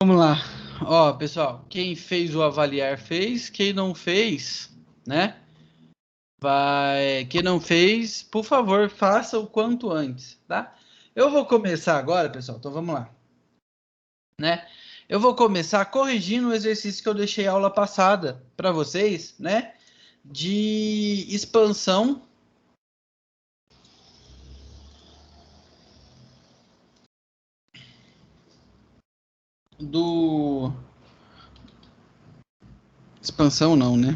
Vamos lá. Ó, pessoal, quem fez o avaliar fez, quem não fez, né? Quem não fez, por favor, faça o quanto antes, tá? Eu vou começar agora, pessoal. Então vamos lá, né? Eu vou começar corrigindo o exercício que eu deixei aula passada para vocês, né? De expansão do expansão não, né?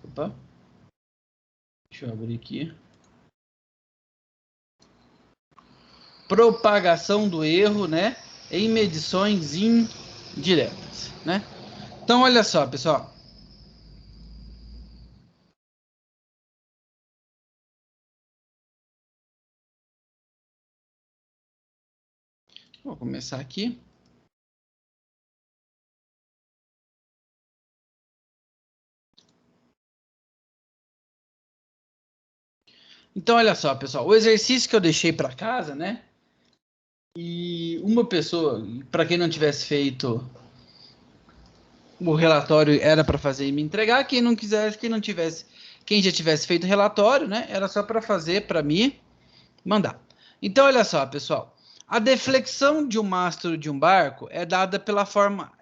Opa. Deixa eu abrir aqui. Propagação do erro, né? Em medições indiretas, né? Então, olha só, pessoal. Vou começar aqui. Então, olha só, pessoal. O exercício que eu deixei para casa, né? E uma pessoa, para quem não tivesse feito o relatório, era para fazer e me entregar. Quem não quisesse, quem já tivesse feito o relatório, né? Era só para fazer para mim mandar. Então, olha só, pessoal. A deflexão de um mastro de um barco é dada pela forma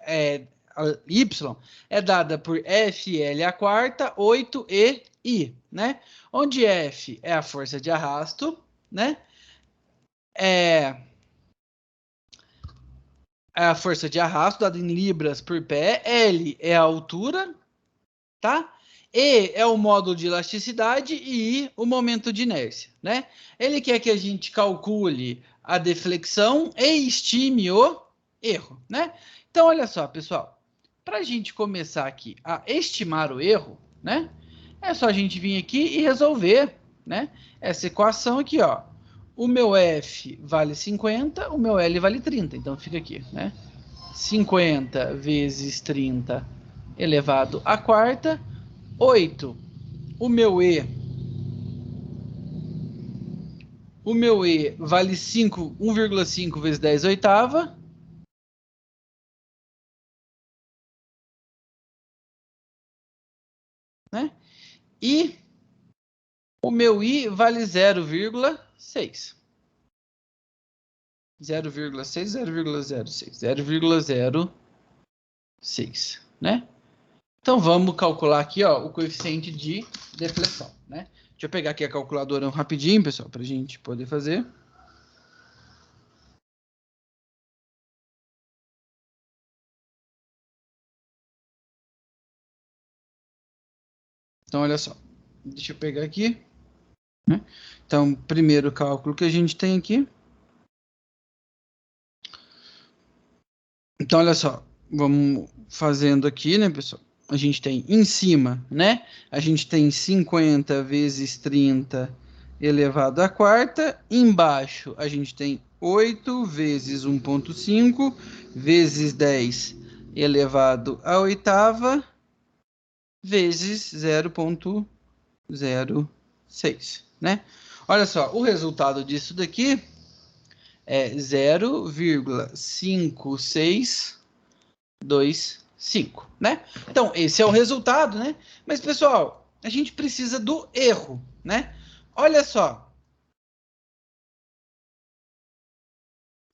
Y, é dada por FL a quarta, 8 e I, né? Onde F é a força de arrasto, né? É a força de arrasto dada em libras por pé, L é a altura, tá? E é o módulo de elasticidade e I, o momento de inércia, né? Ele quer que a gente calcule a deflexão e estime o erro, né? Então, olha só, pessoal. Para a gente começar aqui a estimar o erro, né? É só a gente vir aqui e resolver, né? Essa equação aqui, ó. O meu F vale 50, o meu L vale 30. Então, fica aqui, né? 50 vezes 30 elevado à quarta 8. O meu E vale 5, 1,5 vezes 10 oitava. Né? E o meu I vale 0,6. 0,6, 0,06. 0,06. Né? Então vamos calcular aqui, ó, o coeficiente de deflexão. Né? Deixa eu pegar aqui a calculadora rapidinho, pessoal, para a gente poder fazer. Então, olha só. Deixa eu pegar aqui. Né? Então, primeiro cálculo que a gente tem aqui. Então, olha só. Vamos fazendo aqui, né, pessoal? A gente tem em cima, né? A gente tem 50 vezes 30 elevado à quarta. Embaixo, a gente tem 8 vezes 1,5 vezes 10 elevado à oitava vezes 0,06, né? Olha só, o resultado disso daqui é 0,5625, né? Então, esse é o resultado, né? Mas, pessoal, a gente precisa do erro, né? Olha só.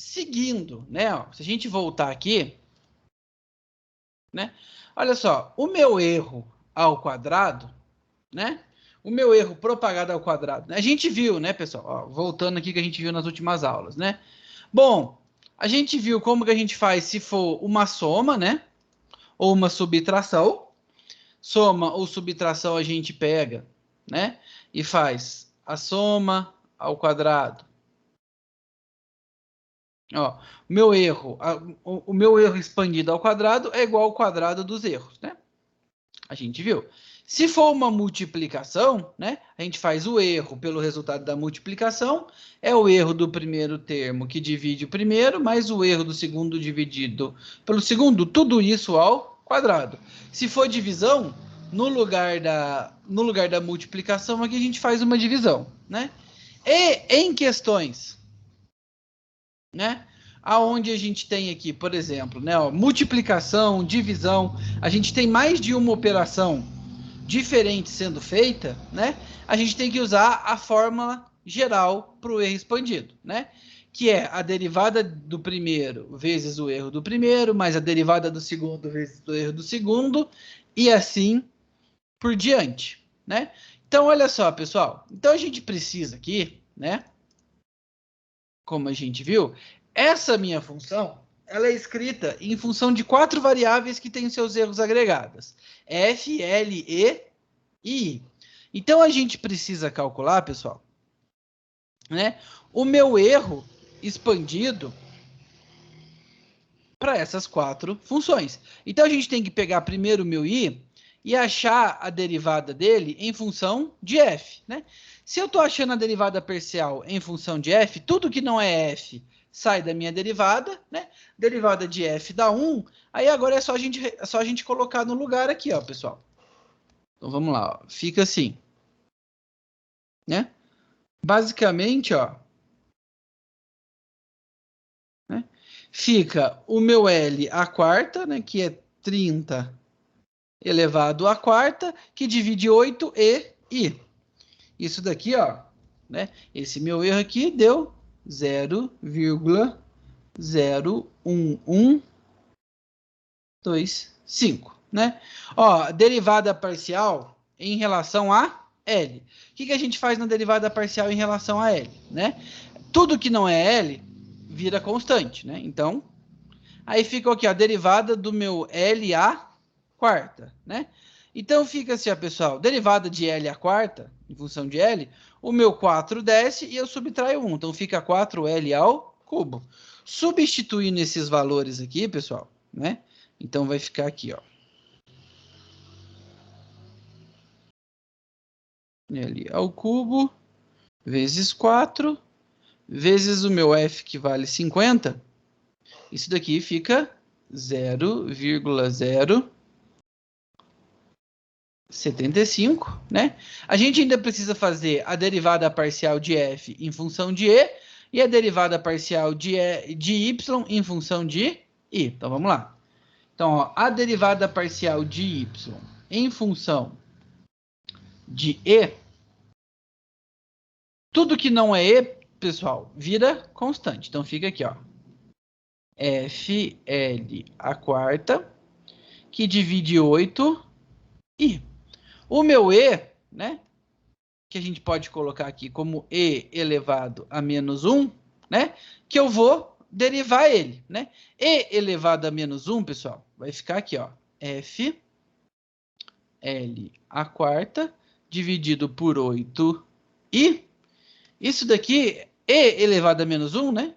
Seguindo, né? Ó, se a gente voltar aqui, né? Olha só, o meu erro ao quadrado, né? O meu erro propagado ao quadrado. Né? A gente viu, né, pessoal? Ó, voltando aqui que a gente viu nas últimas aulas, né? Bom, a gente viu como que a gente faz se for uma soma, né? Ou uma subtração. Soma ou subtração a gente pega, né? E faz a soma ao quadrado. Ó, o meu erro expandido ao quadrado é igual ao quadrado dos erros, né? A gente viu. Se for uma multiplicação, né, a gente faz o erro pelo resultado da multiplicação, é o erro do primeiro termo que divide o primeiro, mais o erro do segundo dividido pelo segundo, tudo isso ao quadrado. Se for divisão, no lugar da multiplicação, aqui a gente faz uma divisão, né? E em questões, né? Aonde a gente tem aqui, por exemplo, né, ó, multiplicação, divisão, a gente tem mais de uma operação diferente sendo feita, né? A gente tem que usar a fórmula geral para o erro expandido, né? Que é a derivada do primeiro vezes o erro do primeiro, mais a derivada do segundo vezes o erro do segundo, e assim por diante, né? Então, olha só, pessoal. Então, a gente precisa aqui, né? Como a gente viu, essa minha função, ela é escrita em função de 4 variáveis que têm seus erros agregados. F, L, E e I. Então, a gente precisa calcular, pessoal, né? O meu erro expandido para essas 4 funções. Então, a gente tem que pegar primeiro o meu I e achar a derivada dele em função de f, né? Se eu estou achando a derivada parcial em função de f, tudo que não é f sai da minha derivada, né? Derivada de f dá 1, aí agora é só a gente colocar no lugar aqui, ó, pessoal. Então vamos lá, ó. Fica assim, né? Basicamente, ó, né? Fica o meu L à quarta, né? Que é 30 elevado à quarta, que divide 8 e I. Isso daqui, ó, né? Esse meu erro aqui deu 0,01125, né? Ó, derivada parcial em relação a L. O que a gente faz na derivada parcial em relação a L, né? Tudo que não é L vira constante, né? Então, aí fica aqui a derivada do meu L à quarta, né? Então fica assim, ó, pessoal, derivada de L à quarta, em função de L, o meu 4 desce e eu subtraio 1. Então fica 4L ao cubo. Substituindo esses valores aqui, pessoal, né? Então vai ficar aqui, ó. L ao cubo, vezes 4, vezes o meu F, que vale 50. Isso daqui fica 0,075, né? A gente ainda precisa fazer a derivada parcial de f em função de e e a derivada parcial de y em função de i. Então, vamos lá. Então, ó, a derivada parcial de y em função de e, tudo que não é e, pessoal, vira constante. Então, fica aqui, ó. FL à quarta, que divide 8 i. O meu e, né? Que a gente pode colocar aqui como e elevado a menos 1, né? Que eu vou derivar ele, né? E elevado a menos 1, pessoal, vai ficar aqui, ó. F L à quarta dividido por 8 e isso daqui, e elevado a menos 1, né?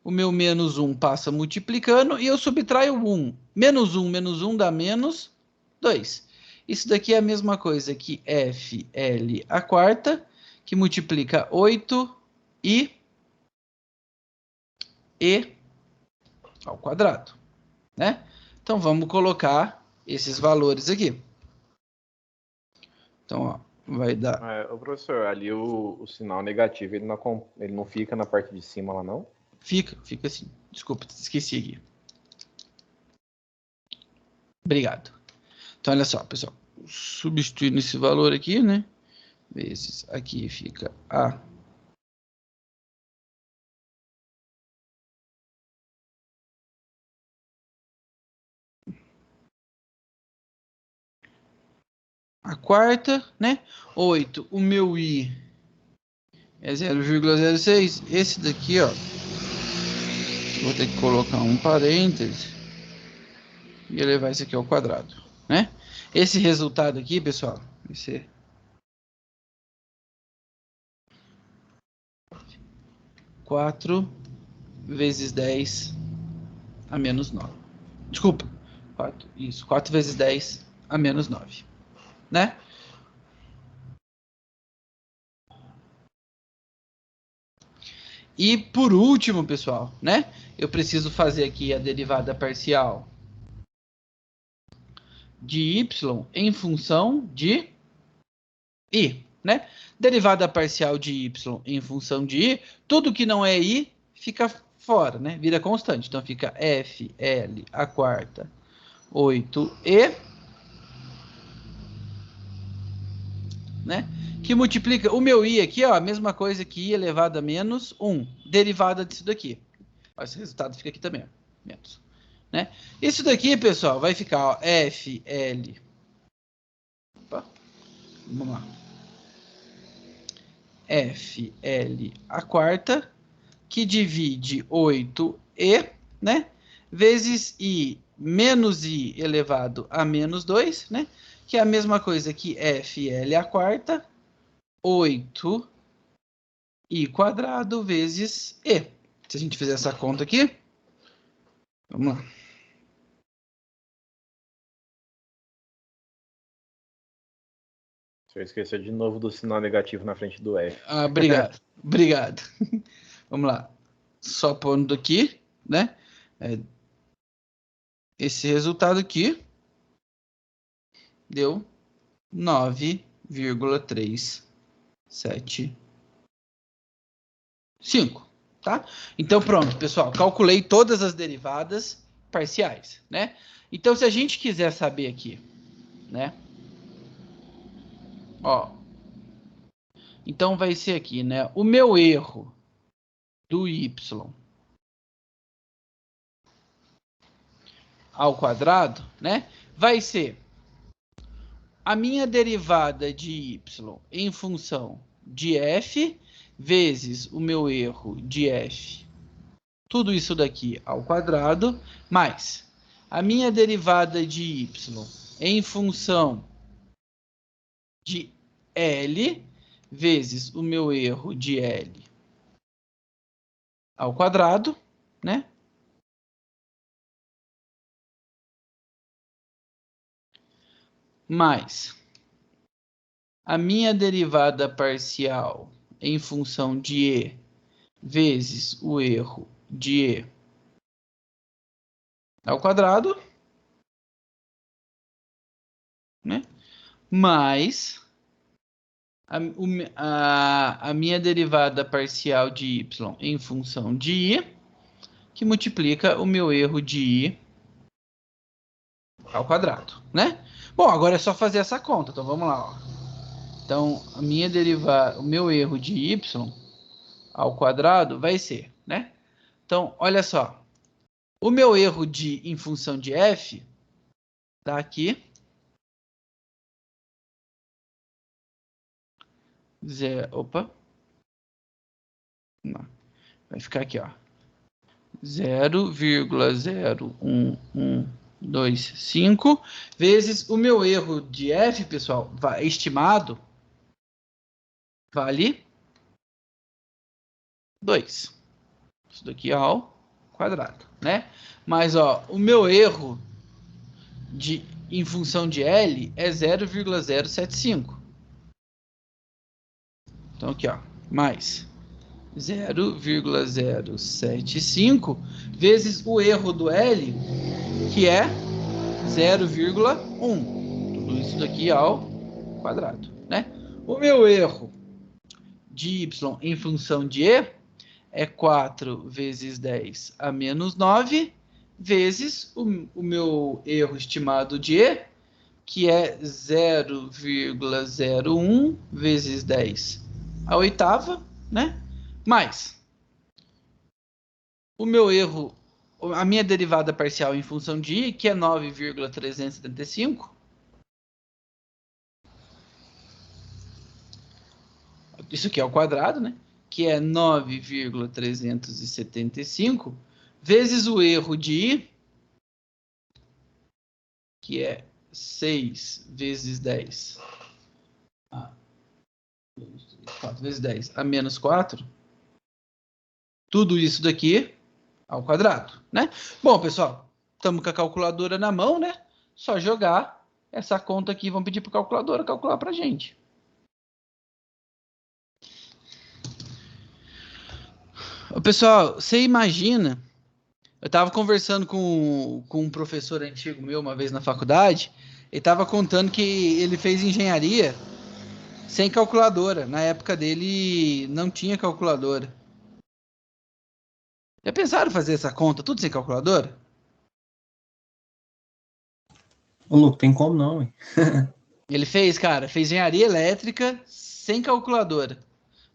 O meu menos 1 passa multiplicando e eu subtraio 1. Menos 1 dá menos 2. Isso daqui é a mesma coisa que FL à quarta, que multiplica 8 e ao quadrado, né? Então, vamos colocar esses valores aqui. Então, ó, vai dar... Ô, professor, ali o sinal negativo, ele não fica na parte de cima lá, não? Fica assim. Desculpa, esqueci aqui. Obrigado. Então, olha só, pessoal. Substituindo esse valor aqui, né? Vezes aqui fica a quarta, né? 8, o meu I é 0,06. Esse daqui, ó, vou ter que colocar um parêntese e elevar isso aqui ao quadrado, né? Esse resultado aqui, pessoal, vai ser 4 vezes 10 a menos 9. Desculpa, 4 vezes 10 a menos 9, né? E por último, pessoal, né? Eu preciso fazer aqui a derivada parcial de y em função de i, né? Derivada parcial de y em função de i, tudo que não é i fica fora, né? Vira constante. Então fica FL a quarta 8e, né? Que multiplica o meu i aqui, ó, a mesma coisa que i elevado a menos 1, derivada disso daqui. Ó, esse resultado fica aqui também, ó, menos, né? Isso daqui, pessoal, vai ficar, ó, FL. Opa, vamos lá. FL a quarta, que divide 8e, né? Vezes i menos i elevado a menos 2, né? Que é a mesma coisa que FL a quarta, 8i quadrado vezes e. Se a gente fizer essa conta aqui, vamos lá. Você esqueceu de novo do sinal negativo na frente do F. Ah, obrigado, obrigado. Vamos lá. Só pondo aqui, né? Esse resultado aqui deu 9,375, tá? Então pronto, pessoal, calculei todas as derivadas parciais, né? Então se a gente quiser saber aqui, né? Ó, então vai ser aqui, né? O meu erro do y ao quadrado, né? Vai ser a minha derivada de y em função de f vezes o meu erro de f, tudo isso daqui ao quadrado, mais a minha derivada de y em função de L vezes o meu erro de L ao quadrado, né? Mais a minha derivada parcial em função de E vezes o erro de E ao quadrado, né? Mais a minha derivada parcial de y em função de i, que multiplica o meu erro de i ao quadrado, né? Bom, agora é só fazer essa conta, então vamos lá, ó. Então, a minha derivada, o meu erro de y ao quadrado vai ser, né? Então, olha só, o meu erro de em função de f tá aqui, opa, não. Vai ficar aqui, ó, 0,01125 vezes o meu erro de f, pessoal, estimado, vale 2. Isso daqui ao quadrado, né? Mas, ó, o meu erro em função de L é 0,075. Então, aqui, ó, mais 0,075 vezes o erro do L, que é 0,1. Tudo isso daqui ao quadrado, né? O meu erro de y em função de E é 4 vezes 10 a menos 9, vezes o meu erro estimado de E, que é 0,01 vezes 10 a oitava, né? Mais o meu erro, a minha derivada parcial em função de I, que é 9,375. Isso aqui é ao quadrado, né? Que é 9,375 vezes o erro de I, que é 6 vezes 10. 4 vezes 10 a menos 4. Tudo isso daqui ao quadrado, né? Bom, pessoal, estamos com a calculadora na mão, né? Só jogar essa conta aqui. Vamos pedir para a calculadora calcular para a gente. Pessoal, você imagina... Eu estava conversando com um professor antigo meu uma vez na faculdade, Ele tava contando que ele fez engenharia sem calculadora. Na época dele não tinha calculadora. Já pensaram em fazer essa conta tudo sem calculadora? Ô, louco, tem como não, hein? Ele fez, cara, fez engenharia elétrica sem calculadora.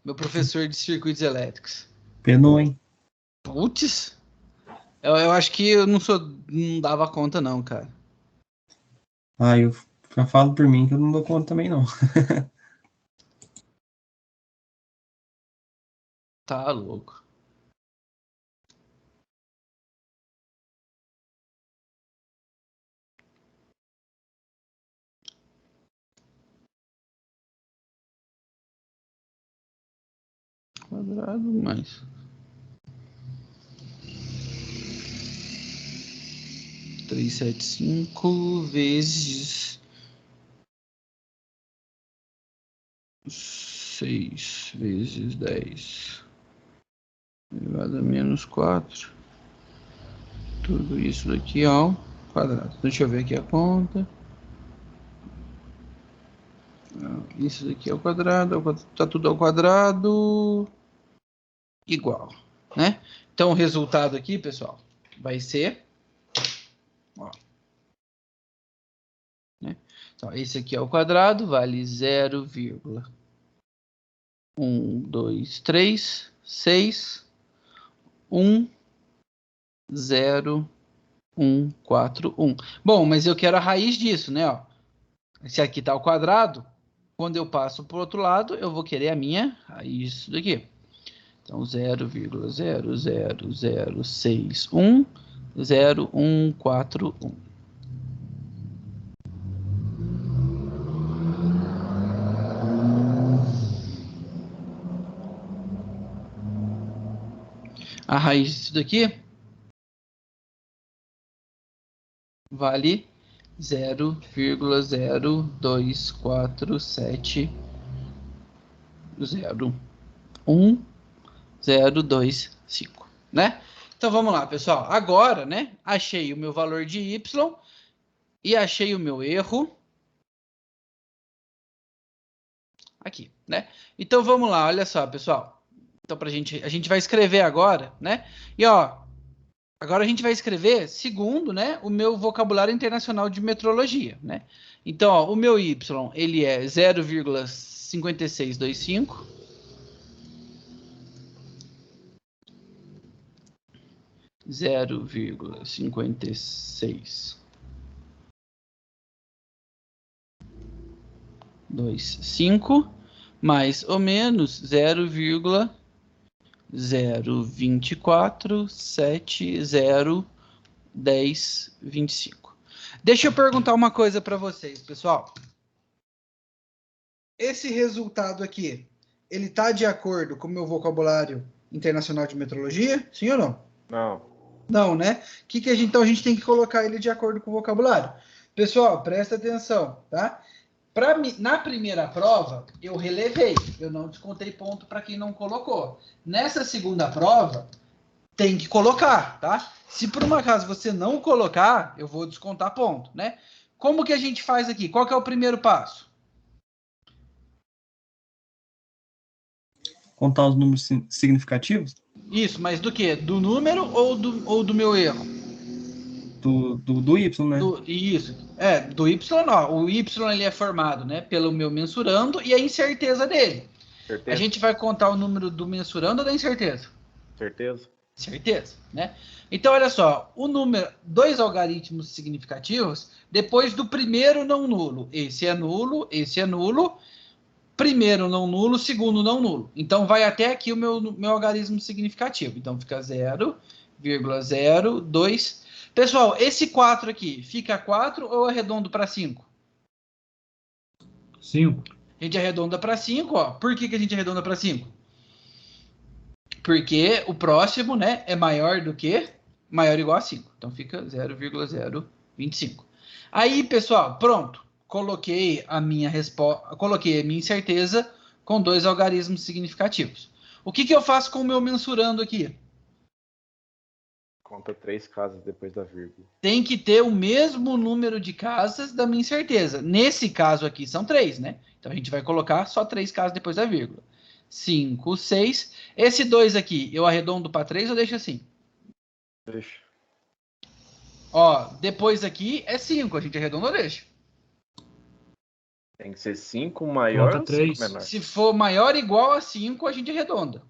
Meu professor de circuitos elétricos. Penou, hein? Putz, eu acho que eu não dava conta não, cara. Ah, eu já falo por mim que eu não dou conta também, não. Tá louco. Quadrado mais 375 vezes 6 vezes 10 elevado a menos 4. Tudo isso daqui ao quadrado. Deixa eu ver aqui a conta. Isso daqui é o quadrado, tá tudo ao quadrado igual, né? Então o resultado aqui, pessoal, vai ser, ó, né? Então, esse aqui é o quadrado, vale 0,123610141. Bom, mas eu quero a raiz disso, né? Ó. Se aqui tá o quadrado, quando eu passo para o outro lado, eu vou querer a minha raiz disso daqui. Então, 0,000610141. A raiz disso daqui vale 0,024701025, né? Então vamos lá, pessoal. Agora, né? Achei o meu valor de y e achei o meu erro aqui, né? Então vamos lá, olha só, pessoal. Então a gente vai escrever agora, né? E ó, agora a gente vai escrever segundo, né, o meu vocabulário internacional de metrologia, né? Então, ó, o meu y, ele é 0,5625. 0,5625 mais ou menos 0,024701025. Deixa eu perguntar uma coisa para vocês, pessoal. Esse resultado aqui, ele está de acordo com o meu vocabulário internacional de metrologia? Sim ou não? Não. Não, né? Então a gente tem que colocar ele de acordo com o vocabulário. Pessoal, presta atenção, tá? Na primeira prova, eu relevei, eu não descontei ponto para quem não colocou. Nessa segunda prova, tem que colocar, tá? Se por um acaso você não colocar, eu vou descontar ponto, né? Como que a gente faz aqui? Qual que é o primeiro passo? Contar os números significativos Isso, mas do quê? Do número ou do meu erro? do Y, né? Isso. Do Y, ó. O Y ele é formado, né, pelo meu mensurando e a incerteza dele. Certeza? A gente vai contar o número do mensurando ou da incerteza? Certeza? Certeza, né? Então, olha só, o número, dois algarismos significativos, depois do primeiro não nulo. Esse é nulo, primeiro não nulo, segundo não nulo. Então, vai até aqui o meu algarismo significativo. Então, fica 0,02. Pessoal, esse 4 aqui, fica 4 ou arredondo para 5? 5. A gente arredonda para 5, ó. Por que a gente arredonda para 5? Porque o próximo, né, é maior ou igual a 5. Então fica 0,025. Aí, pessoal, pronto. Coloquei a minha resposta, coloquei a minha incerteza com dois algarismos significativos. O que eu faço com o meu mensurando aqui? Conta 3 casas depois da vírgula. Tem que ter o mesmo número de casas da minha incerteza. Nesse caso aqui são 3, né? Então a gente vai colocar só 3 casas depois da vírgula. 5, 6. Esse 2 aqui, eu arredondo para 3 ou deixo assim? Deixa. Ó, depois aqui é 5, a gente arredonda ou deixa? Tem que ser 5 maior Conta ou 3. 5 menor? Se for maior ou igual a 5, a gente arredonda.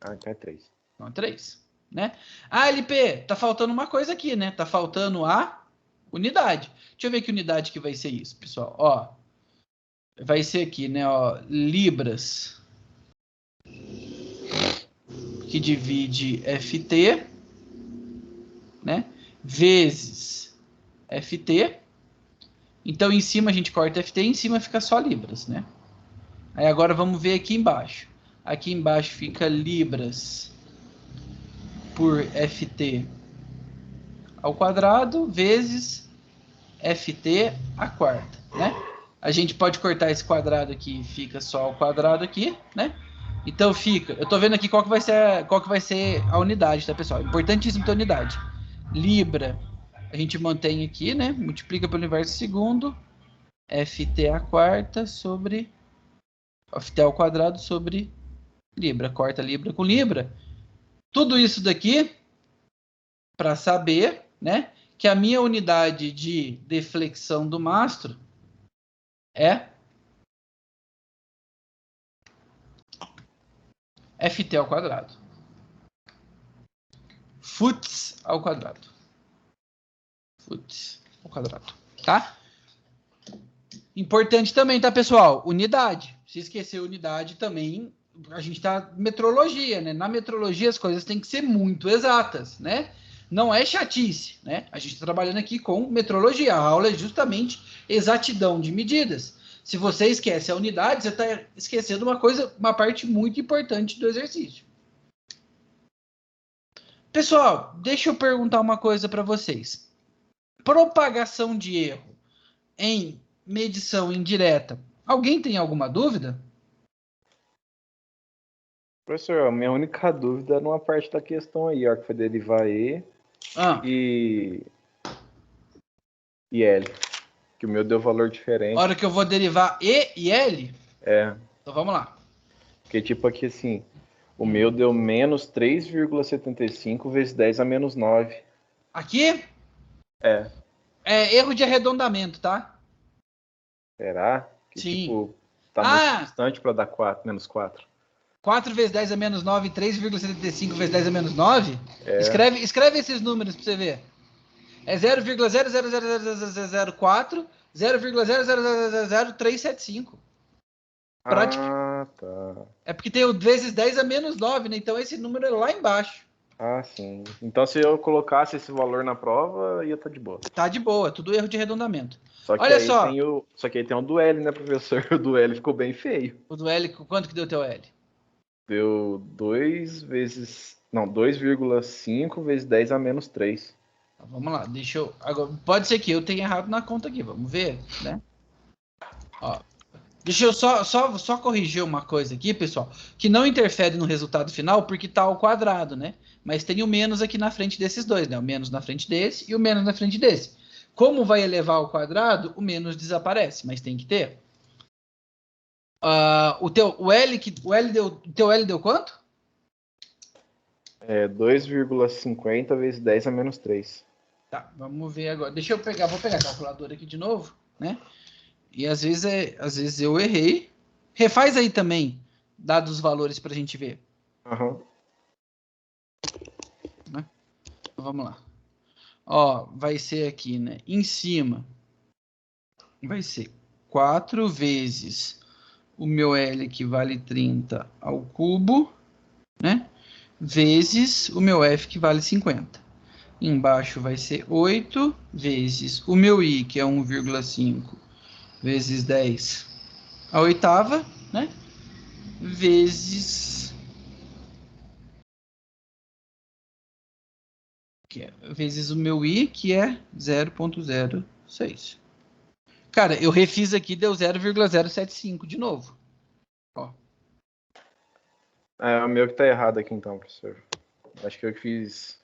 Ah, então é 3. Então, 3, né? Ah, LP, tá faltando uma coisa aqui, né? Tá faltando a unidade. Deixa eu ver que unidade que vai ser isso, pessoal. Ó, vai ser aqui, né? Ó, libras que divide FT, né? Vezes FT. Então, em cima a gente corta FT, em cima fica só libras, né? Aí agora vamos ver aqui embaixo. Aqui embaixo fica libras por FT ao quadrado vezes FT a quarta, né? A gente pode cortar esse quadrado aqui, fica só o quadrado aqui, né? Então fica, eu tô vendo aqui qual que vai ser a unidade, tá, pessoal? Importantíssimo ter unidade. Libra, a gente mantém aqui, né? Multiplica pelo inverso segundo, FT a quarta sobre FT ao quadrado sobre Libra. Corta Libra com Libra. Tudo isso daqui para saber, né, que a minha unidade de deflexão do mastro é FT ao quadrado. Futs ao quadrado. Futs ao quadrado. Tá? Importante também, tá, pessoal? Unidade. Se esquecer unidade também, a gente tá metrologia, né? Na metrologia as coisas têm que ser muito exatas, né? Não é chatice, né? A gente está trabalhando aqui com metrologia. A aula é justamente exatidão de medidas. Se você esquece a unidade, você está esquecendo uma parte muito importante do exercício. Pessoal, deixa eu perguntar uma coisa para vocês. Propagação de erro em medição indireta. Alguém tem alguma dúvida? Professor, a minha única dúvida é numa parte da questão aí, ó, que foi derivar E e L. Que o meu deu valor diferente. A hora que eu vou derivar E e L? É. Então vamos lá. Porque tipo aqui assim, o meu deu menos 3,75 vezes 10 a menos 9. Aqui É. é erro de arredondamento, tá? Será? Que Sim. tipo, tá muito distante para dar 4, menos 4. 4 vezes 10 a menos 9, 3,75 vezes 10 a menos 9? É. Escreve esses números para você ver. É 0,00004, 0,0000375. Ah, tá. É porque tem o vezes 10 a menos 9, né? Então esse número é lá embaixo. Ah, sim. Então se eu colocasse esse valor na prova, ia estar de boa. Tá de boa, tudo erro de arredondamento. Só que Olha aí só. Só que aí tem o do L, né, professor? O do L ficou bem feio. O do L, quanto que deu teu L? Deu 2,5 vezes 10 a menos 3. Vamos lá, deixa eu... Agora, pode ser que eu tenha errado na conta aqui, vamos ver, né? Ó, deixa eu só corrigir uma coisa aqui, pessoal, que não interfere no resultado final, porque tá ao quadrado, né? Mas tem o menos aqui na frente desses dois, né? O menos na frente desse e o menos na frente desse. Como vai elevar ao quadrado, o menos desaparece, mas tem que ter. O teu L deu quanto? É 2,50 vezes 10 a menos 3. Tá, vamos ver agora. Vou pegar a calculadora aqui de novo, né? E às vezes eu errei. Refaz aí também, dados os valores para a gente ver. Uhum. Né? Então, vamos lá. Ó, vai ser aqui, né? Em cima vai ser 4 vezes o meu L que vale 30 ao cubo, né? Vezes o meu F que vale 50. Embaixo vai ser 8 vezes o meu I, que é 1,5 vezes 10 a oitava, né? Vezes o meu I, que é 0,06. Cara, eu refiz aqui, deu 0,075 de novo. Ó. É o meu que tá errado aqui então, professor. Acho que eu fiz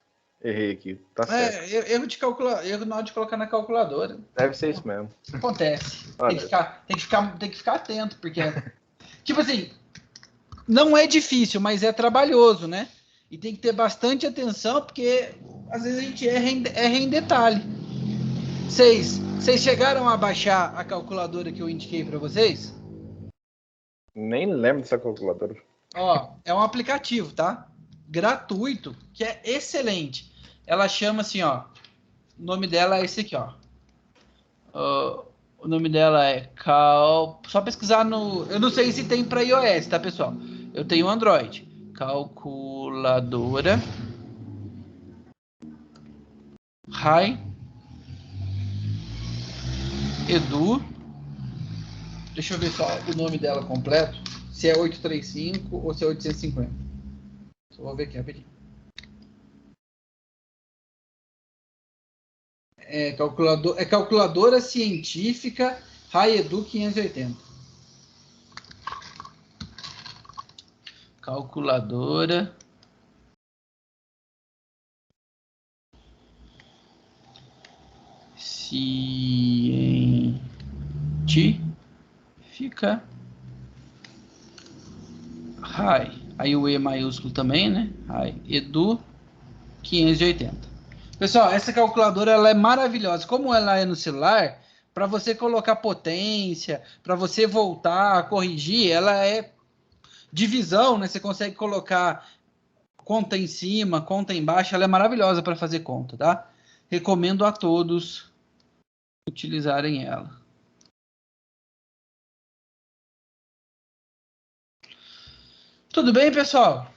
Errei aqui. Tá certo. Erro na hora de colocar na calculadora. Deve ser isso mesmo. Acontece. Olha. Tem que ficar atento, porque tipo assim, não é difícil, mas é trabalhoso, né? E tem que ter bastante atenção, porque às vezes a gente erra em detalhe. Vocês chegaram a baixar a calculadora que eu indiquei para vocês? Nem lembro dessa calculadora. Ó, é um aplicativo, tá? Gratuito, que é excelente. Ela chama assim, ó. O nome dela é esse aqui, ó. O nome dela é Só pesquisar no... Eu não sei se tem para iOS, tá, pessoal? Eu tenho Android. Calculadora. Hi. Edu. Deixa eu ver só o nome dela completo. Se é 835 ou se é 850. Só vou ver aqui rapidinho. É calculadora científica Edu 580. Calculadora científica aí o E maiúsculo também, né? Edu 580. Pessoal, essa calculadora ela é maravilhosa. Como ela é no celular, para você colocar potência, para você voltar, corrigir, ela é divisão, né? Você consegue colocar conta em cima, conta embaixo. Ela é maravilhosa para fazer conta, tá? Recomendo a todos utilizarem ela. Tudo bem, pessoal?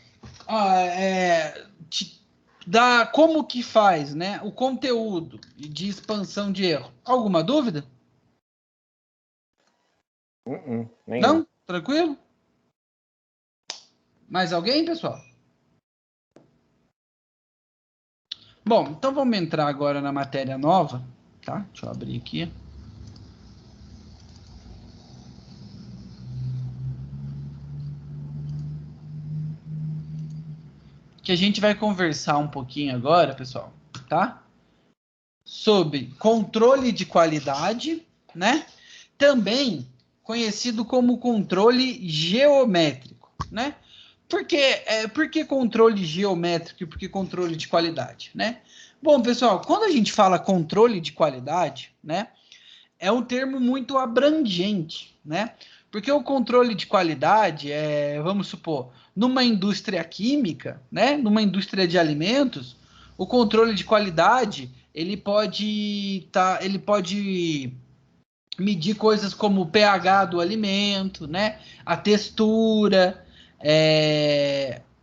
Como que faz, né? O conteúdo de expansão de erro. Alguma dúvida? Não? Tranquilo? Mais alguém, pessoal? Bom, então vamos entrar agora na matéria nova, tá? Deixa eu abrir aqui. Que a gente vai conversar um pouquinho agora, pessoal, tá? Sobre controle de qualidade, né? Também conhecido como controle geométrico, né? Por que controle geométrico e por que controle de qualidade, né? Bom, pessoal, quando a gente fala controle de qualidade, né? É um termo muito abrangente, né? Porque o controle de qualidade vamos supor, numa indústria química, né? Numa indústria de alimentos, o controle de qualidade ele pode medir coisas como o pH do alimento, né? A textura,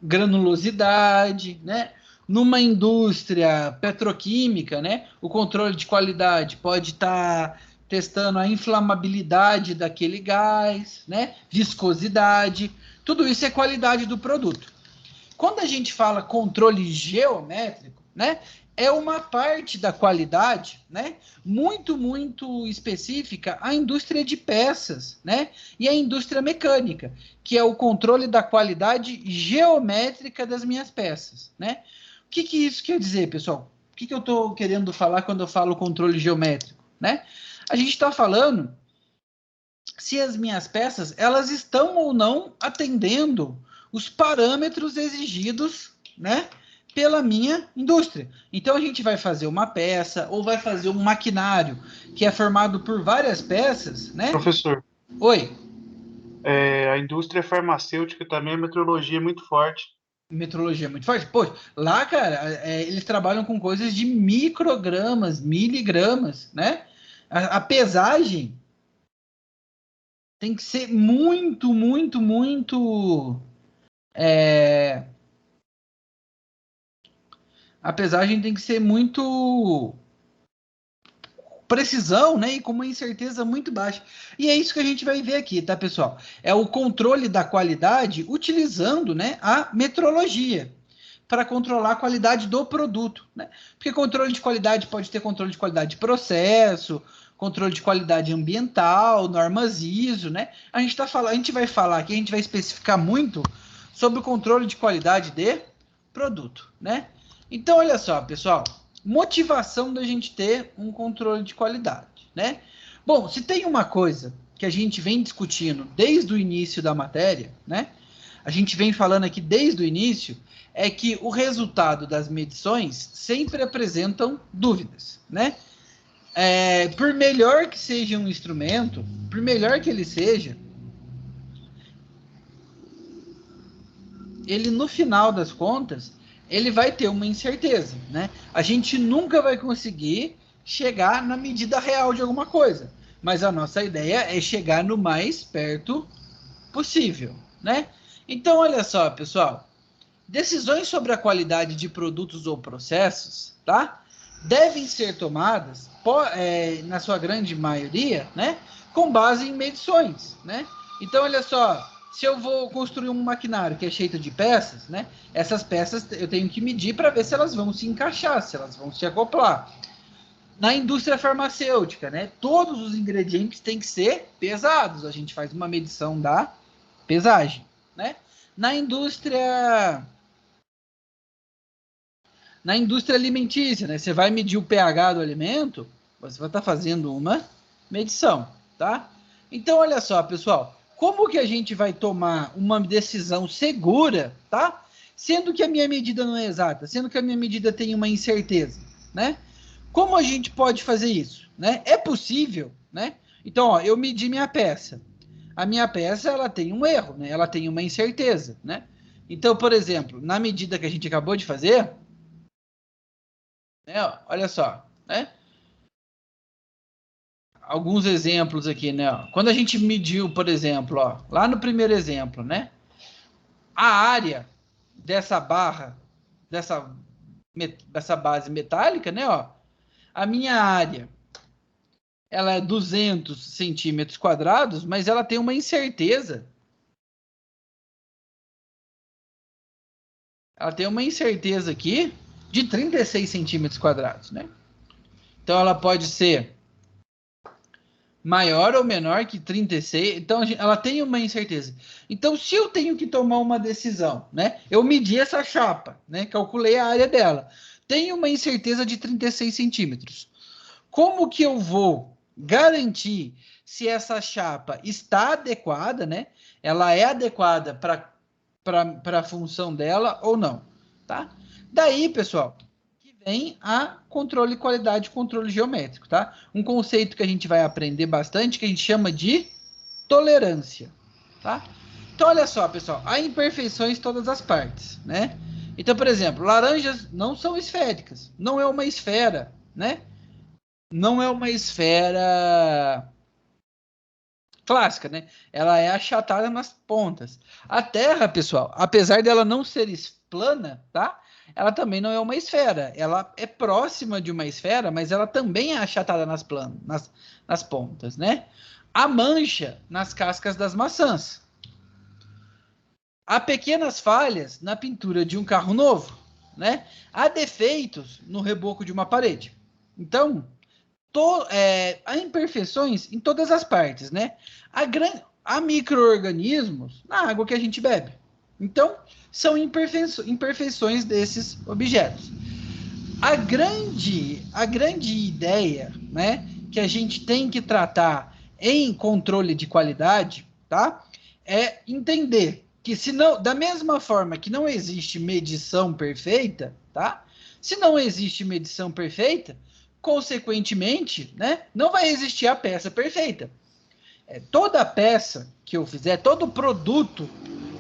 granulosidade, né? Numa indústria petroquímica, né? O controle de qualidade pode estar testando a inflamabilidade daquele gás, né? Viscosidade, tudo isso é qualidade do produto. Quando a gente fala controle geométrico, né? É uma parte da qualidade, né? Muito, muito específica à indústria de peças, né? E à indústria mecânica, que é o controle da qualidade geométrica das minhas peças, né? O que isso quer dizer, pessoal? O que eu estou querendo falar quando eu falo controle geométrico, né? A gente está falando se as minhas peças elas estão ou não atendendo os parâmetros exigidos, né, pela minha indústria. Então a gente vai fazer uma peça ou vai fazer um maquinário que é formado por várias peças, né? Professor. Oi. A indústria farmacêutica também, a metrologia é muito forte. Metrologia é muito forte. Pô, lá, cara, eles trabalham com coisas de microgramas, miligramas, né? A pesagem tem que ser muito, muito, muito... A pesagem tem que ser muito precisão, né? E com uma incerteza muito baixa. E é isso que a gente vai ver aqui, tá, pessoal? É o controle da qualidade utilizando, né, a metrologia para controlar a qualidade do produto, né? Porque controle de qualidade pode ter controle de qualidade de processo, controle de qualidade ambiental, normas ISO, né? A gente vai falar aqui, a gente vai especificar muito sobre o controle de qualidade de produto, né? Então, olha só, pessoal, motivação da gente ter um controle de qualidade, né? Bom, se tem uma coisa que a gente vem discutindo desde o início da matéria, né? A gente vem falando aqui desde o início, é que o resultado das medições sempre apresentam dúvidas, né? Por melhor que seja um instrumento, por melhor que ele seja, ele no final das contas, ele vai ter uma incerteza, né? A gente nunca vai conseguir chegar na medida real de alguma coisa, mas a nossa ideia é chegar no mais perto possível, né? Então, olha só, pessoal, decisões sobre a qualidade de produtos ou processos, tá? Devem ser tomadas, na sua grande maioria, né? Com base em medições, né? Então, olha só, se eu vou construir um maquinário que é cheio de peças, né? Essas peças eu tenho que medir para ver se elas vão se encaixar, se elas vão se acoplar. Na indústria farmacêutica, né? Todos os ingredientes têm que ser pesados. A gente faz uma medição da pesagem, né? Na indústria alimentícia, né? Você vai medir o pH do alimento, você vai estar fazendo uma medição, tá? Então, olha só, pessoal, como que a gente vai tomar uma decisão segura, tá? Sendo que a minha medida não é exata, sendo que a minha medida tem uma incerteza, né? Como a gente pode fazer isso, né? É possível, né? Então, ó, eu medi minha peça. A minha peça, ela tem um erro, né? Ela tem uma incerteza, né? Então, por exemplo, na medida que a gente acabou de fazer, né? Olha só, né? Alguns exemplos aqui, né? Quando a gente mediu, por exemplo, ó, lá no primeiro exemplo, né? A área dessa barra, dessa base metálica, né? Ó, a minha área, ela é 200 centímetros quadrados, mas ela tem uma incerteza. Ela tem uma incerteza aqui de 36 centímetros quadrados, né? Então, ela pode ser maior ou menor que 36. Então, ela tem uma incerteza. Então, se eu tenho que tomar uma decisão, né? Eu medi essa chapa, né? Calculei a área dela. Tem uma incerteza de 36 centímetros. Como que eu vou garantir se essa chapa está adequada, né? Ela é adequada para a função dela ou não, tá? Daí, pessoal, que vem a controle de qualidade, controle geométrico, tá? Um conceito que a gente vai aprender bastante, que a gente chama de tolerância, tá? Então, olha só, pessoal, há imperfeições em todas as partes, né? Então, por exemplo, laranjas não são esféricas, não é uma esfera, né? Não é uma esfera clássica, né? Ela é achatada nas pontas. A Terra, pessoal, apesar dela não ser plana, tá? Ela também não é uma esfera. Ela é próxima de uma esfera, mas ela também é achatada nas pontas, né? Há mancha nas cascas das maçãs. Há pequenas falhas na pintura de um carro novo, né? Há defeitos no reboco de uma parede. Então, há imperfeições em todas as partes, né? Há micro-organismos na água que a gente bebe. Então, são imperfeições desses objetos. A grande ideia, né, que a gente tem que tratar em controle de qualidade, tá? É entender que da mesma forma que não existe medição perfeita, tá? Se não existe medição perfeita, consequentemente, né, não vai existir a peça perfeita. Toda peça que eu fizer, todo produto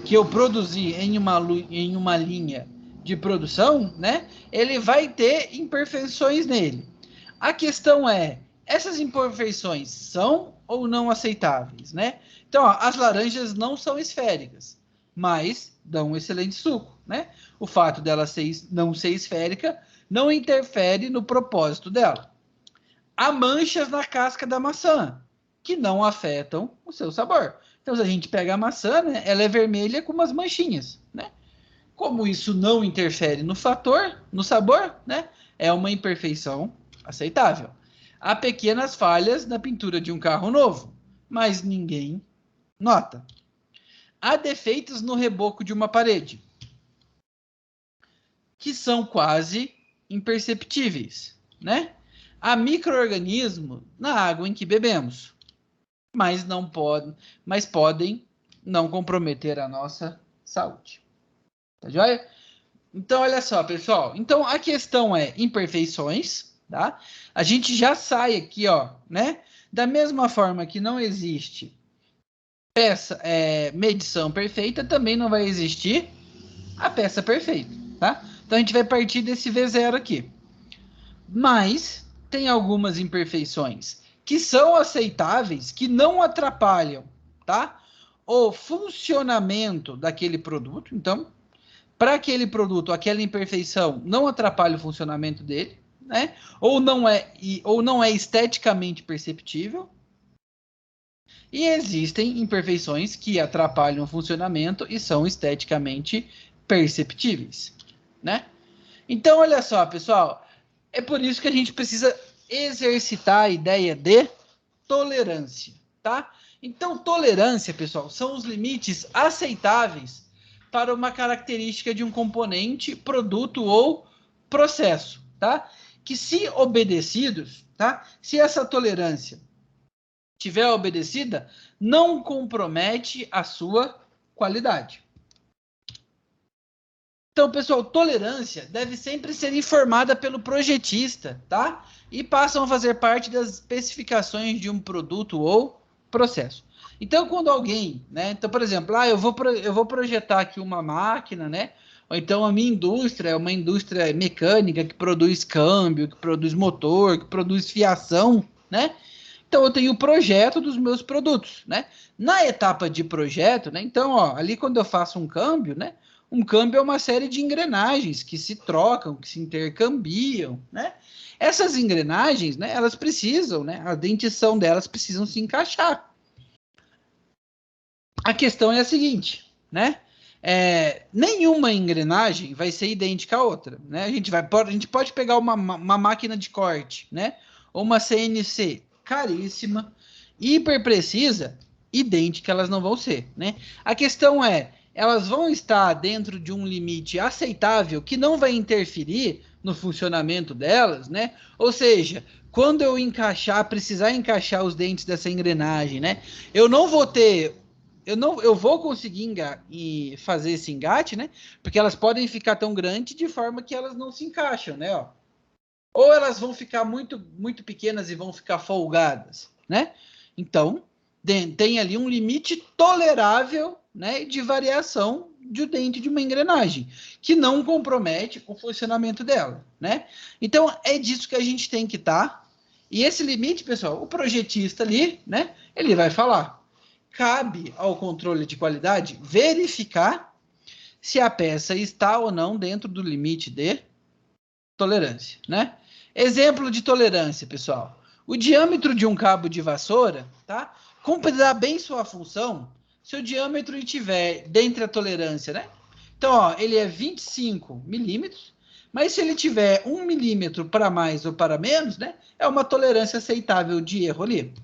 que eu produzir em uma linha de produção, né, ele vai ter imperfeições nele. A questão é, essas imperfeições são ou não aceitáveis, né? Então, ó, as laranjas não são esféricas, mas dão um excelente suco, né? O fato dela não ser esférica não interfere no propósito dela. Há manchas na casca da maçã, que não afetam o seu sabor. Então, se a gente pega a maçã, né, ela é vermelha com umas manchinhas, né? Como isso não interfere no sabor, né, é uma imperfeição aceitável. Há pequenas falhas na pintura de um carro novo, mas ninguém nota. Há defeitos no reboco de uma parede, que são quase imperceptíveis, né? Há micro-organismos na água em que bebemos, mas podem não comprometer a nossa saúde. Tá joia? Então, olha só, pessoal. Então, a questão é imperfeições, tá? A gente já sai aqui, ó, né? Da mesma forma que não existe medição perfeita, também não vai existir a peça perfeita, tá? Então, a gente vai partir desse V0 aqui. Mas tem algumas imperfeições que são aceitáveis, que não atrapalham, tá? O funcionamento daquele produto. Então, para aquele produto, aquela imperfeição não atrapalha o funcionamento dele, né? Ou não é esteticamente perceptível. E existem imperfeições que atrapalham o funcionamento e são esteticamente perceptíveis, né? Então, olha só, pessoal, é por isso que a gente precisa exercitar a ideia de tolerância, tá? Então, tolerância, pessoal, são os limites aceitáveis para uma característica de um componente, produto ou processo, tá? Que se obedecidos, tá? Se essa tolerância tiver obedecida, não compromete a sua qualidade. Então, pessoal, tolerância deve sempre ser informada pelo projetista, tá? E passam a fazer parte das especificações de um produto ou processo. Então, quando alguém, né? Então, por exemplo, eu vou projetar aqui uma máquina, né? Ou então a minha indústria é uma indústria mecânica que produz câmbio, que produz motor, que produz fiação, né? Então, eu tenho o projeto dos meus produtos, né? Na etapa de projeto, né? Então, ó, ali quando eu faço um câmbio, né? Um câmbio é uma série de engrenagens que se trocam, que se intercambiam, né? Essas engrenagens, né? Elas precisam, né? A dentição delas precisam se encaixar. A questão é a seguinte, né? Nenhuma engrenagem vai ser idêntica à outra, né? A gente pode pegar uma máquina de corte, né? Ou uma CNC caríssima, hiper precisa, idêntica elas não vão ser, né? A questão é, elas vão estar dentro de um limite aceitável que não vai interferir no funcionamento delas, né? Ou seja, quando eu precisar encaixar os dentes dessa engrenagem, né? Eu vou conseguir fazer esse engate, né? Porque elas podem ficar tão grandes de forma que elas não se encaixam, né? Ó. Ou elas vão ficar muito, muito pequenas e vão ficar folgadas, né? Então, tem ali um limite tolerável, né, de variação de dente de uma engrenagem, que não compromete o funcionamento dela, né? Então, é disso que a gente tem que estar. E esse limite, pessoal, o projetista ali, né, ele vai falar. Cabe ao controle de qualidade verificar se a peça está ou não dentro do limite de tolerância, né? Exemplo de tolerância, pessoal. O diâmetro de um cabo de vassoura, tá? Cumprirá bem sua função se o diâmetro estiver dentro da tolerância, né? Então, ó, ele é 25 milímetros, mas se ele tiver 1 milímetro para mais ou para menos, né? É uma tolerância aceitável de erro ali.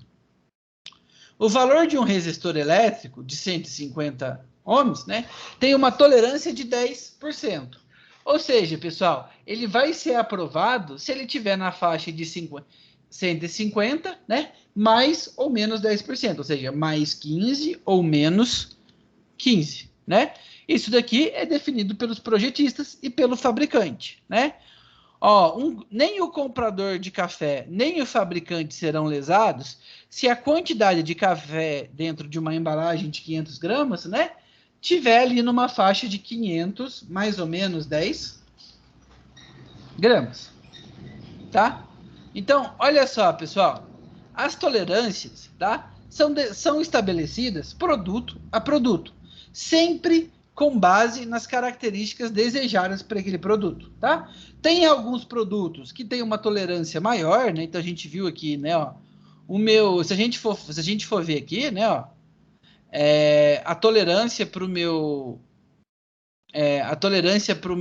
O valor de um resistor elétrico de 150 ohms, né, tem uma tolerância de 10%. Ou seja, pessoal, ele vai ser aprovado se ele tiver na faixa de 150, né, mais ou menos 10%, ou seja, mais 15 ou menos 15, né? Isso daqui é definido pelos projetistas e pelo fabricante, né? Nem o comprador de café, nem o fabricante serão lesados se a quantidade de café dentro de uma embalagem de 500 gramas, né, tiver ali numa faixa de 500, mais ou menos 10 gramas, tá? Então, olha só, pessoal, as tolerâncias, tá, são estabelecidas produto a produto, sempre com base nas características desejadas para aquele produto, tá? Tem alguns produtos que têm uma tolerância maior, né? Então a gente viu aqui, né, ó, se a gente for ver aqui, né, ó, a tolerância para o meu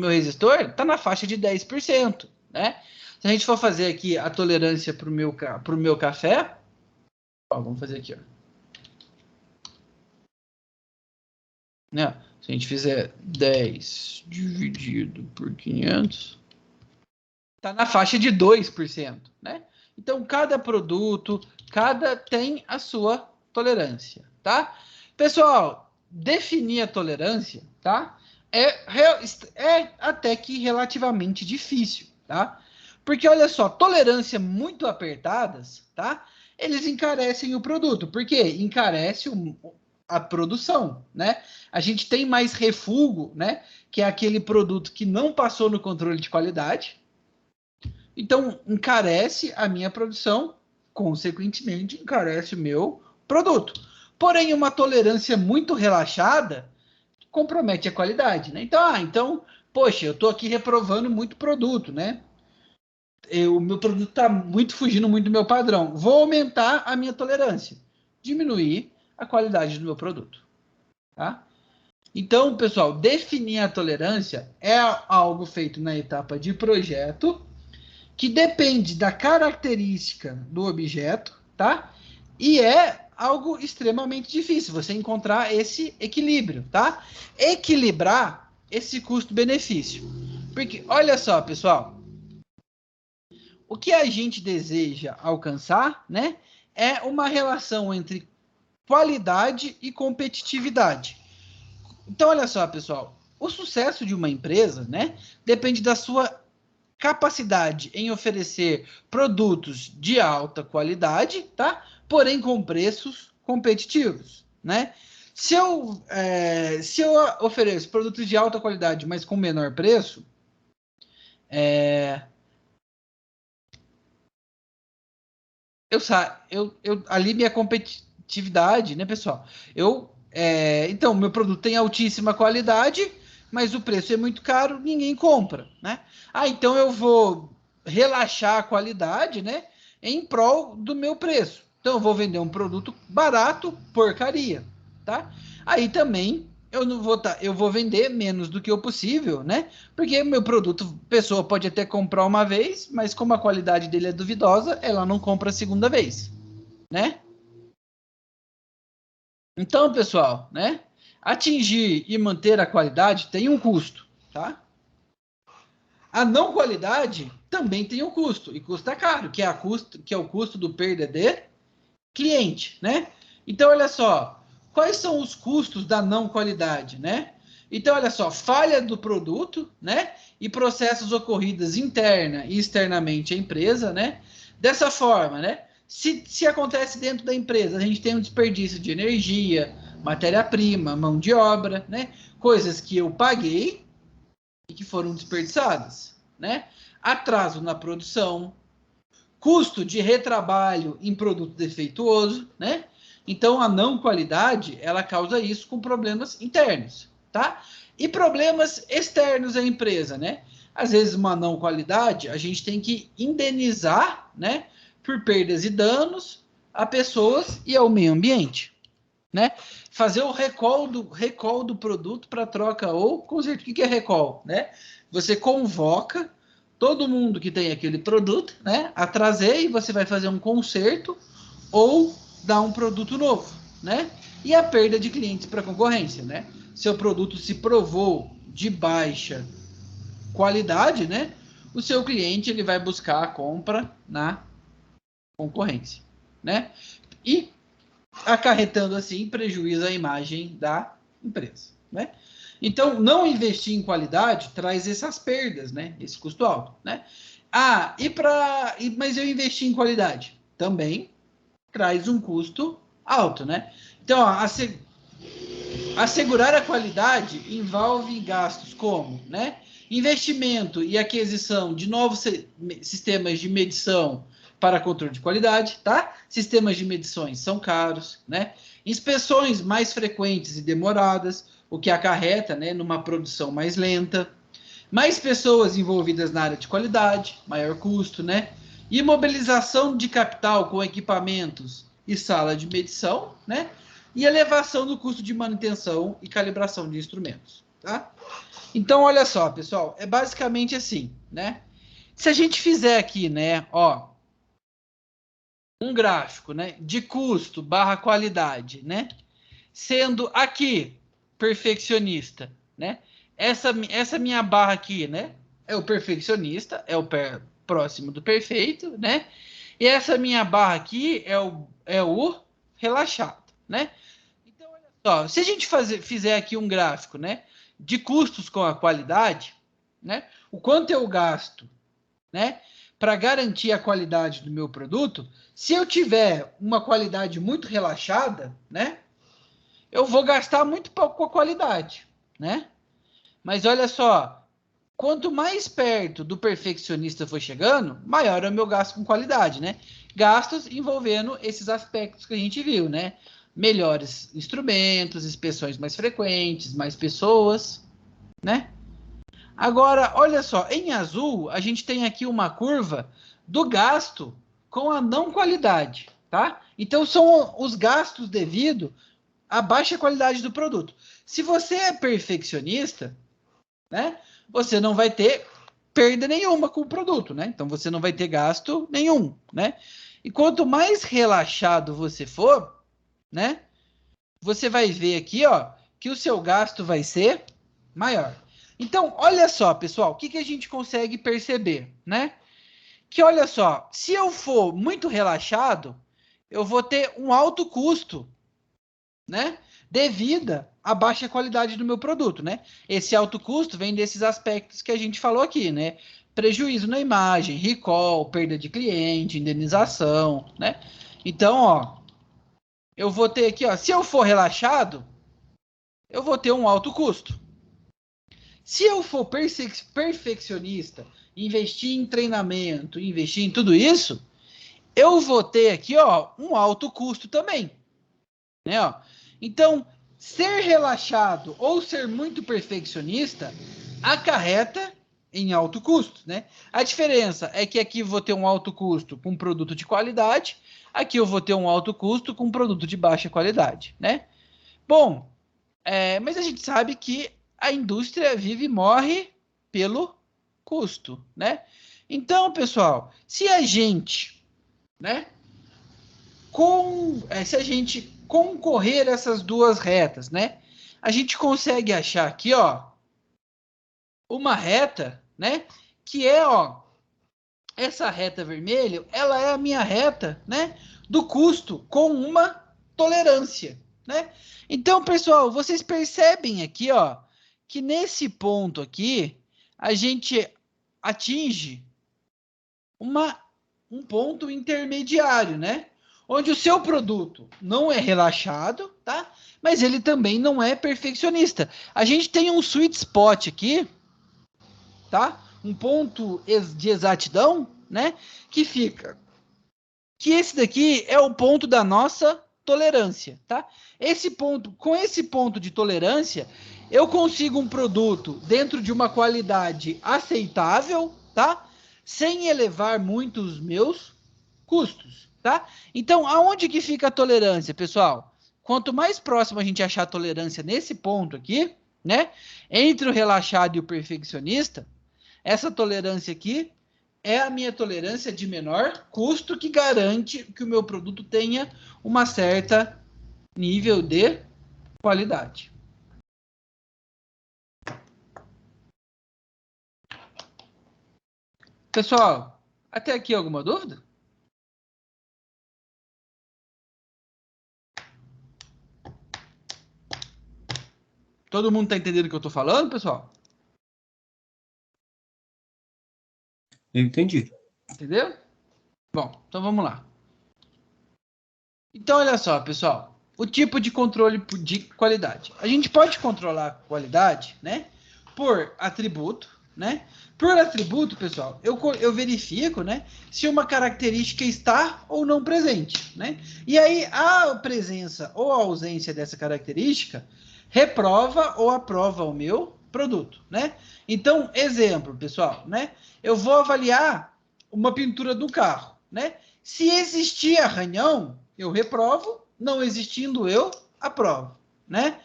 resistor tá na faixa de 10%, né? Se a gente for fazer aqui a tolerância para o meu café, ó, vamos fazer aqui, ó. Né? Se a gente fizer 10 dividido por 500, está na faixa de 2%, né? Então, cada produto, tem a sua tolerância, tá? Pessoal, definir a tolerância, tá? É até que relativamente difícil, tá? Porque, olha só, tolerância muito apertadas, tá? Eles encarecem o produto. Por quê? Encarece a produção, né? A gente tem mais refúgio, né? Que é aquele produto que não passou no controle de qualidade. Então, encarece a minha produção, consequentemente, encarece o meu produto. Porém, uma tolerância muito relaxada compromete a qualidade, né? Então, poxa, eu estou aqui reprovando muito produto, né? O meu produto está fugindo muito do meu padrão. Vou aumentar a minha tolerância, diminuir a qualidade do meu produto, tá? Então, pessoal, definir a tolerância é algo feito na etapa de projeto, que depende da característica do objeto, tá? E é algo extremamente difícil você encontrar esse equilíbrio, tá? Equilibrar esse custo-benefício. Porque, olha só, pessoal, o que a gente deseja alcançar, né, é uma relação entre qualidade e competitividade. Então, olha só, pessoal, o sucesso de uma empresa, né, depende da sua capacidade em oferecer produtos de alta qualidade, tá? Porém com preços competitivos, né? Se eu ofereço produtos de alta qualidade, mas com menor preço, ali minha competitividade, né, pessoal? Então, meu produto tem altíssima qualidade, mas o preço é muito caro, ninguém compra, né? Então eu vou relaxar a qualidade, né, em prol do meu preço. Então eu vou vender um produto barato, porcaria, tá? Aí também eu vou vender menos do que o possível, né? Porque meu produto, a pessoa pode até comprar uma vez, mas como a qualidade dele é duvidosa, ela não compra a segunda vez, né? Então, pessoal, né? Atingir e manter a qualidade tem um custo, tá? A não qualidade também tem um custo, e custa caro, que é o custo do perda de cliente, né? Então, olha só, quais são os custos da não qualidade, né? Então, olha só, falha do produto, né? E processos ocorridos interna e externamente à empresa, né? Dessa forma, né? Se acontece dentro da empresa, a gente tem um desperdício de energia, matéria-prima, mão de obra, né? Coisas que eu paguei e que foram desperdiçadas, né? Atraso na produção, custo de retrabalho em produto defeituoso, né? Então, a não qualidade, ela causa isso com problemas internos, tá? E problemas externos à empresa, né? Às vezes, uma não qualidade, a gente tem que indenizar, né? Por perdas e danos a pessoas e ao meio ambiente, né? Fazer o recall do produto para troca ou conserto. O que é recall, né? Você convoca todo mundo que tem aquele produto, né, a trazer, e você vai fazer um conserto ou dar um produto novo, né? E a perda de clientes para a concorrência, né? Seu produto se provou de baixa qualidade, né? O seu cliente ele vai buscar a compra na concorrência, né? E acarretando assim prejuízo à imagem da empresa, né? Então, não investir em qualidade traz essas perdas, né? Esse custo alto, né? Mas eu investi em qualidade também traz um custo alto, né? Então, assegurar a qualidade envolve gastos como, né? Investimento e aquisição de novos sistemas de medição para controle de qualidade, tá? Sistemas de medições são caros, né? Inspeções mais frequentes e demoradas, o que acarreta, né, numa produção mais lenta. Mais pessoas envolvidas na área de qualidade, maior custo, né? Imobilização de capital com equipamentos e sala de medição, né? E elevação do custo de manutenção e calibração de instrumentos, tá? Então, olha só, pessoal, é basicamente assim, né? Se a gente fizer aqui, né, ó, um gráfico, né, de custo barra qualidade, né? Sendo aqui perfeccionista, né? Essa minha barra aqui, né? É o perfeccionista, é o próximo do perfeito, né? E essa minha barra aqui é o relaxado, né? Então, olha só, se a gente fizer aqui um gráfico, né? De custos com a qualidade, né? O quanto eu gasto, né? Para garantir a qualidade do meu produto, se eu tiver uma qualidade muito relaxada, né? Eu vou gastar muito pouco com a qualidade, né? Mas olha só, quanto mais perto do perfeccionista for chegando, maior é o meu gasto com qualidade, né? Gastos envolvendo esses aspectos que a gente viu, né? Melhores instrumentos, inspeções mais frequentes, mais pessoas, né? Agora, olha só, em azul, a gente tem aqui uma curva do gasto com a não qualidade, tá? Então, são os gastos devido à baixa qualidade do produto. Se você é perfeccionista, né, você não vai ter perda nenhuma com o produto, né? Então, você não vai ter gasto nenhum, né? E quanto mais relaxado você for, né, você vai ver aqui, ó, que o seu gasto vai ser maior. Então, olha só, pessoal, o que a gente consegue perceber, né? Que olha só, se eu for muito relaxado, eu vou ter um alto custo, né? Devido à baixa qualidade do meu produto, né? Esse alto custo vem desses aspectos que a gente falou aqui, né? Prejuízo na imagem, recall, perda de cliente, indenização, né? Então, ó, eu vou ter aqui, ó, se eu for relaxado, eu vou ter um alto custo. Se eu for perfeccionista, investir em treinamento, investir em tudo isso, eu vou ter aqui, ó, um alto custo também, né, ó. Então, ser relaxado ou ser muito perfeccionista acarreta em alto custo, né? A diferença é que aqui eu vou ter um alto custo com produto de qualidade, aqui eu vou ter um alto custo com produto de baixa qualidade, né? Bom, mas a gente sabe que a indústria vive e morre pelo custo, né? Então, pessoal, se a gente, né, se a gente concorrer essas duas retas, né, a gente consegue achar aqui, ó, uma reta, né, que é, ó, essa reta vermelha, ela é a minha reta, né, do custo com uma tolerância, né? Então, pessoal, vocês percebem aqui, ó, que nesse ponto aqui, a gente atinge um ponto intermediário, né? Onde o seu produto não é relaxado, tá? Mas ele também não é perfeccionista. A gente tem um sweet spot aqui, tá? Um ponto de exatidão, né? Que fica... que esse daqui é o ponto da nossa tolerância, tá? Esse ponto, com esse ponto de tolerância, eu consigo um produto dentro de uma qualidade aceitável, tá? Sem elevar muito os meus custos, tá? Então, aonde que fica a tolerância, pessoal? Quanto mais próximo a gente achar a tolerância nesse ponto aqui, né? Entre o relaxado e o perfeccionista, essa tolerância aqui é a minha tolerância de menor custo que garante que o meu produto tenha uma certa nível de qualidade. Pessoal, até aqui alguma dúvida? Todo mundo está entendendo o que eu estou falando, pessoal? Eu entendi. Entendeu? Bom, então vamos lá. Então, olha só, pessoal. O tipo de controle de qualidade. A gente pode controlar a qualidade, né? Por atributo, né? Por atributo, pessoal, eu verifico, né? Se uma característica está ou não presente, né? E aí, a presença ou a ausência dessa característica reprova ou aprova o meu produto, né? Então, exemplo, pessoal, né? Eu vou avaliar uma pintura do carro, né? Se existir arranhão, eu reprovo, não existindo eu aprovo, né?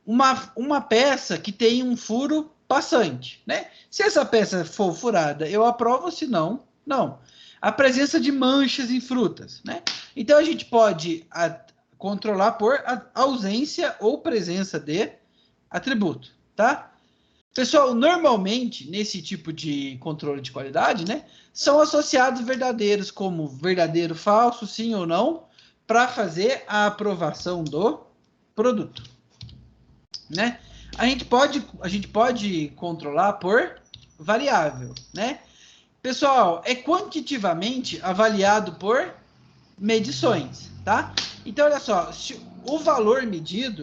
Uma peça que tem um furo passante, né? Se essa peça for furada, eu aprovo, se não, não. A presença de manchas em frutas, né? Então a gente pode controlar por ausência ou presença de atributo, tá? Pessoal, normalmente, nesse tipo de controle de qualidade, né, são associados verdadeiros como verdadeiro, falso, sim ou não, para fazer a aprovação do produto, né? A gente pode controlar por variável, né? Pessoal, é quantitativamente avaliado por medições, tá? Então, olha só, se o valor medido,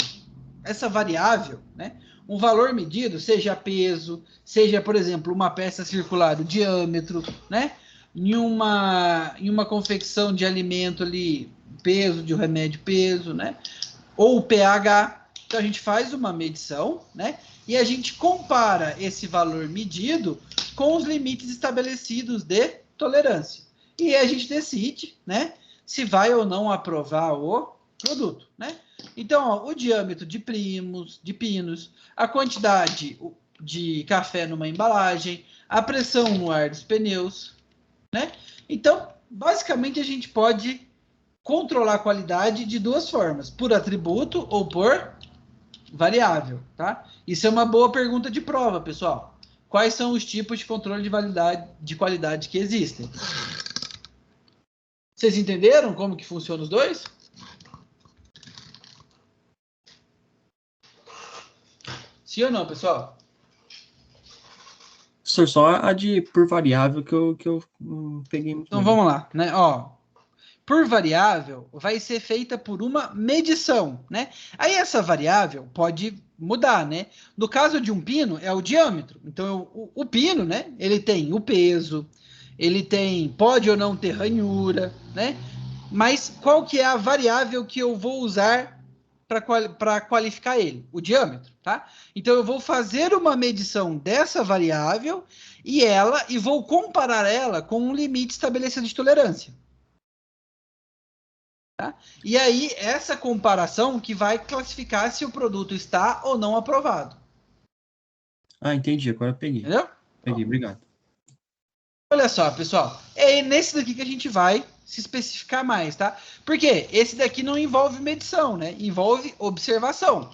essa variável, né? Um valor medido, seja peso, seja, por exemplo, uma peça circular, o diâmetro, né? Em uma confecção de alimento ali, peso de remédio, peso, né? Ou o pH. Então, a gente faz uma medição, né? E a gente compara esse valor medido com os limites estabelecidos de tolerância. E a gente decide, né? Se vai ou não aprovar o produto, né? Então, ó, o diâmetro de pinos, a quantidade de café numa embalagem, a pressão no ar dos pneus, né? Então, basicamente, a gente pode controlar a qualidade de duas formas, por atributo ou por variável, tá? Isso é uma boa pergunta de prova, pessoal. Quais são os tipos de controle de qualidade que existem? Vocês entenderam como que funcionam os dois? Sim ou não, pessoal? Professor, só a de por variável que eu peguei muito Então bem. vamos lá, né? Ó, por variável vai ser feita por uma medição, né? Aí essa variável pode mudar, né? No caso de um pino é o diâmetro. Então o pino, né? Ele tem o peso, pode ou não ter ranhura, né? Mas qual que é a variável que eu vou usar para qualificar ele? O diâmetro, tá? Então eu vou fazer uma medição dessa variável e vou comparar ela com um limite estabelecido de tolerância. Tá? E aí, essa comparação que vai classificar se o produto está ou não aprovado. Ah, entendi. Agora eu peguei. Entendeu? Peguei, obrigado. Olha só, pessoal. É nesse daqui que a gente vai se especificar mais, tá? Porque esse daqui não envolve medição, né? Envolve observação.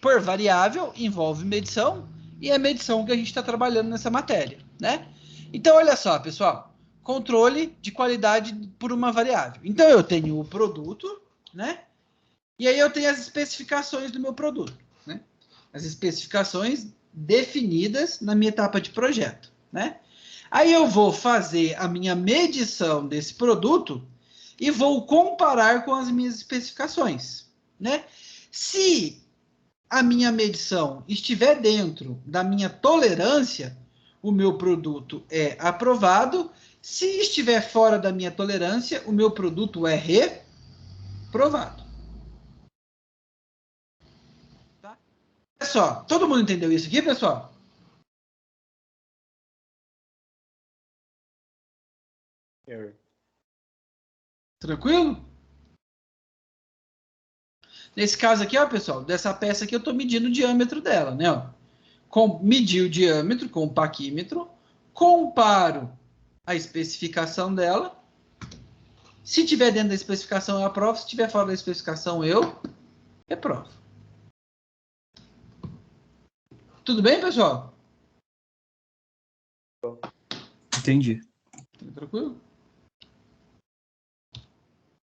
Por variável, envolve medição. E é medição que a gente está trabalhando nessa matéria, né? Então, olha só, pessoal. Controle de qualidade por uma variável. Então, eu tenho o produto, né? E aí eu tenho as especificações do meu produto, né? As especificações definidas na minha etapa de projeto, né? Aí eu vou fazer a minha medição desse produto e vou comparar com as minhas especificações, né? Se a minha medição estiver dentro da minha tolerância, o meu produto é aprovado. Se estiver fora da minha tolerância, o meu produto é reprovado. Olha só, todo mundo entendeu isso aqui, pessoal? Tranquilo? Nesse caso aqui, ó, pessoal, dessa peça aqui eu estou medindo o diâmetro dela, né? Ó. Medi o diâmetro com o paquímetro, comparo a especificação dela. Se tiver dentro da especificação, eu aprovo. Se tiver fora da especificação, eu reprovo. Tudo bem, pessoal? Entendi. Tranquilo?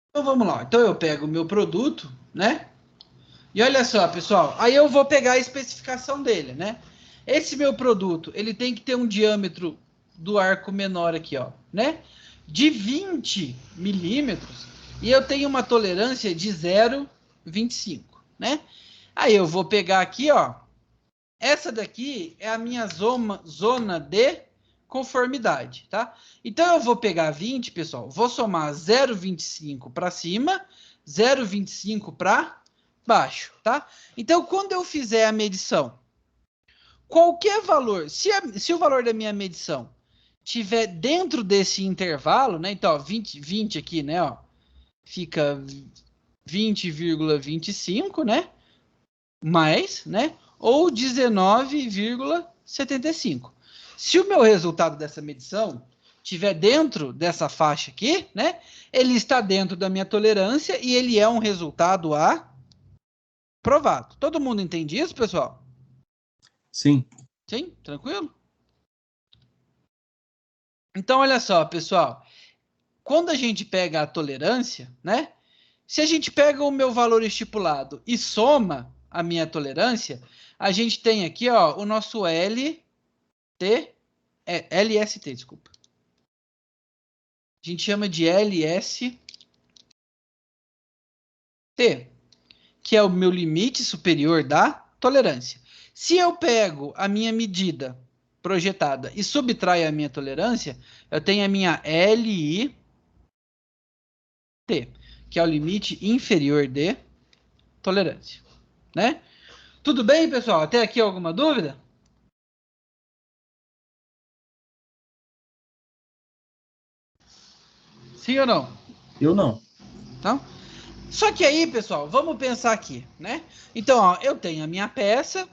Então vamos lá. Então eu pego o meu produto, né? E olha só, pessoal. Aí eu vou pegar a especificação dele, né? Esse meu produto, ele tem que ter um diâmetro do arco menor aqui, ó, né? De 20 milímetros. E eu tenho uma tolerância de 0,25, né? Aí eu vou pegar aqui, ó. Essa daqui é a minha zona de conformidade, tá? Então eu vou pegar 20, pessoal, vou somar 0,25 para cima, 0,25 para baixo, tá? Então quando eu fizer a medição, qualquer valor, se o valor da minha medição tiver dentro desse intervalo, né? Então, ó, 20 aqui, né, ó, fica 20,25, né? Mais, né? Ou 19,75. Se o meu resultado dessa medição estiver dentro dessa faixa aqui, né? Ele está dentro da minha tolerância e ele é um resultado aprovado. Todo mundo entende isso, pessoal? Sim. Sim? Tranquilo? Então, olha só, pessoal. Quando a gente pega a tolerância, né? Se a gente pega o meu valor estipulado e soma a minha tolerância, a gente tem aqui, ó, o nosso LST, desculpa. A gente chama de LST, que é o meu limite superior da tolerância. Se eu pego a minha medida projetada e subtraio a minha tolerância, eu tenho a minha LIT, que é o limite inferior de tolerância, né? Tudo bem, pessoal? Até aqui alguma dúvida? Sim ou não? Eu não. Então, só que aí, pessoal, vamos pensar aqui, né? Então, ó, eu tenho a minha peça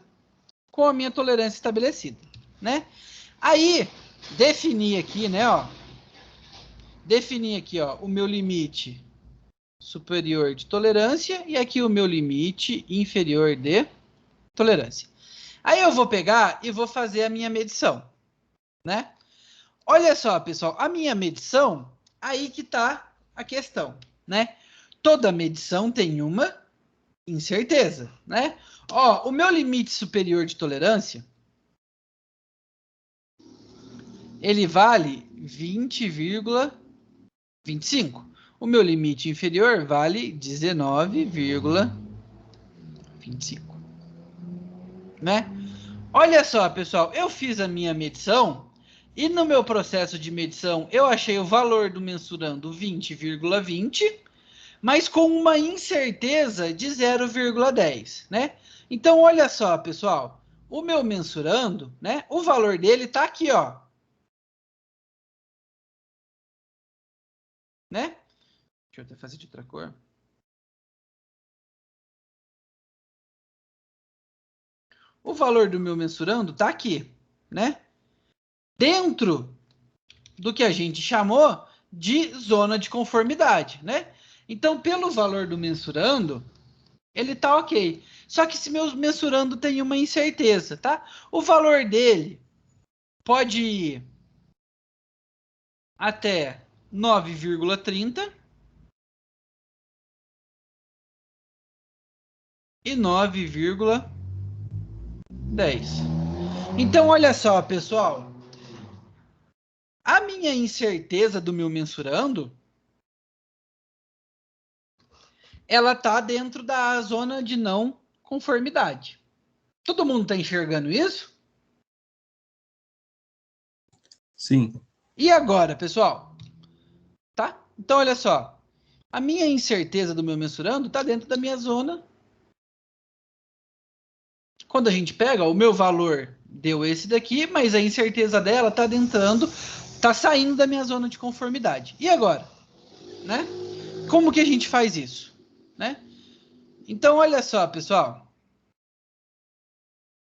com a minha tolerância estabelecida, né? Aí, definir aqui, né, ó. Definir aqui, ó, o meu limite superior de tolerância e aqui o meu limite inferior de tolerância. Aí eu vou pegar e vou fazer a minha medição, né? Olha só, pessoal, a minha medição, aí que tá a questão, né? Toda medição tem uma incerteza, né? Ó, o meu limite superior de tolerância, ele vale 20,25. O meu limite inferior vale 19,25, né? Olha só, pessoal, eu fiz a minha medição e no meu processo de medição eu achei o valor do mensurando 20,20, mas com uma incerteza de 0,10, né? Então, olha só, pessoal, o meu mensurando, né? O valor dele tá aqui, ó, né? Deixa eu até fazer de outra cor. O valor do meu mensurando tá aqui, né? Dentro do que a gente chamou de zona de conformidade, né? Então, pelo valor do mensurando, ele tá ok. Só que esse meu mensurando tem uma incerteza, tá? O valor dele pode ir até 9,30 e 9,10. Então, olha só, pessoal. A minha incerteza do meu mensurando, ela tá dentro da zona de não conformidade. Todo mundo está enxergando isso? Sim. E agora, pessoal? Tá? Então, olha só. A minha incerteza do meu mensurando está dentro da minha zona. Quando a gente pega, o meu valor deu esse daqui, mas a incerteza dela está adentrando, está saindo da minha zona de conformidade. E agora? Né? Como que a gente faz isso? Né? Então, olha só, pessoal.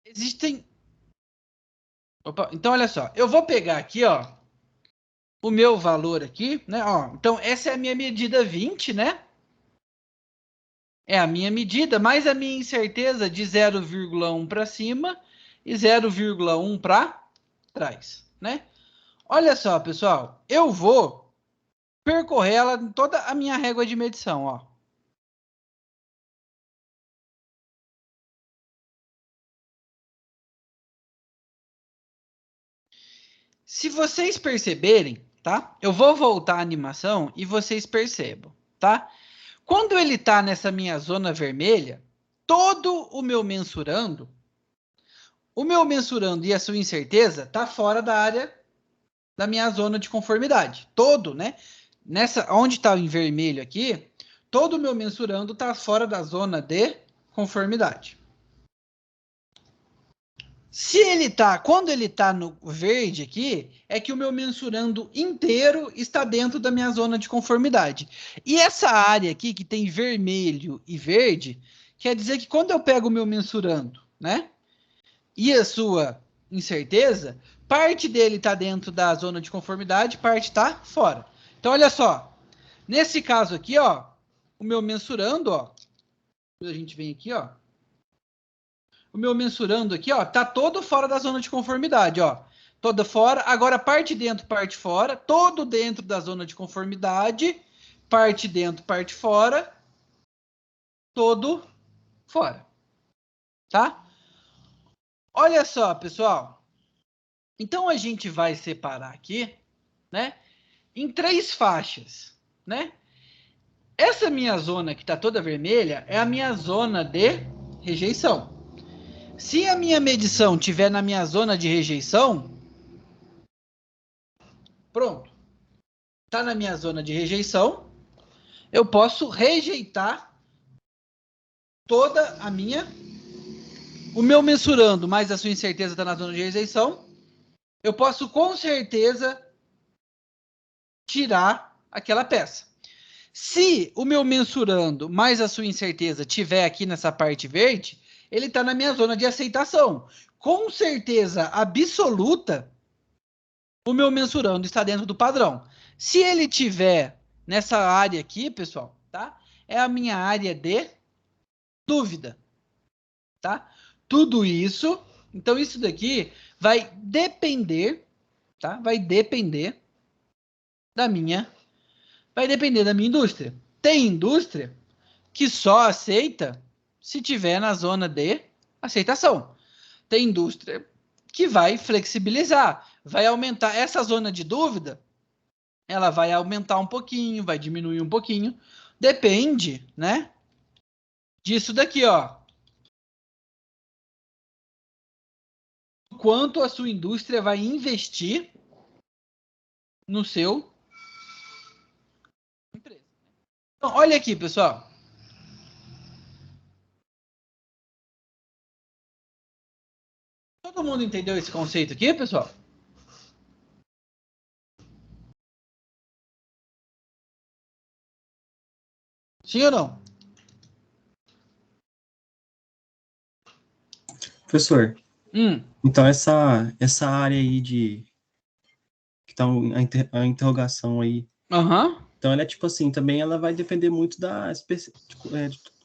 Existem... Opa, então, olha só. Eu vou pegar aqui, ó, o meu valor aqui, né? Ó, então, essa é a minha medida 20, né? É a minha medida, mais a minha incerteza de 0,1 para cima e 0,1 para trás, né? Olha só, pessoal, eu vou percorrer ela em toda a minha régua de medição, ó. Se vocês perceberem, tá? Eu vou voltar a animação e vocês percebam, tá? Quando ele tá nessa minha zona vermelha, todo o meu mensurando e a sua incerteza tá fora da área da minha zona de conformidade. Todo, né? Nessa, onde está em vermelho aqui, todo o meu mensurando está fora da zona de conformidade. Se ele tá, quando ele está no verde aqui, é que o meu mensurando inteiro está dentro da minha zona de conformidade. E essa área aqui que tem vermelho e verde, quer dizer que quando eu pego o meu mensurando, né? E a sua incerteza, parte dele está dentro da zona de conformidade, parte está fora. Então, olha só. Nesse caso aqui, ó, o meu mensurando, ó, a gente vem aqui, ó, o meu mensurando aqui, ó, tá todo fora da zona de conformidade, ó. Toda fora, agora parte dentro, parte fora, todo dentro da zona de conformidade, parte dentro, parte fora, todo fora, tá? Olha só, pessoal. Então, a gente vai separar aqui, né, em 3 faixas, né? Essa minha zona que está toda vermelha é a minha zona de rejeição. Se a minha medição estiver na minha zona de rejeição, pronto. Está na minha zona de rejeição, eu posso rejeitar toda a minha... O meu mensurando, mais a sua incerteza está na zona de rejeição, eu posso com certeza tirar aquela peça. Se o meu mensurando mais a sua incerteza tiver aqui nessa parte verde, ele está na minha zona de aceitação. Com certeza absoluta, o meu mensurando está dentro do padrão. Se ele tiver nessa área aqui, pessoal, tá? É a minha área de dúvida, tá? Tudo isso, então isso daqui vai depender, tá? Vai depender da minha indústria. Tem indústria que só aceita se tiver na zona de aceitação. Tem indústria que vai flexibilizar, vai aumentar essa zona de dúvida, ela vai aumentar um pouquinho, vai diminuir um pouquinho, depende, né, disso daqui, ó. Quanto a sua indústria vai investir no seu empresa. Então, olha aqui, pessoal. Todo mundo entendeu esse conceito aqui, pessoal? Sim ou não? Professor, então essa área aí que tá a interrogação aí, então ela é tipo assim, também ela vai depender muito de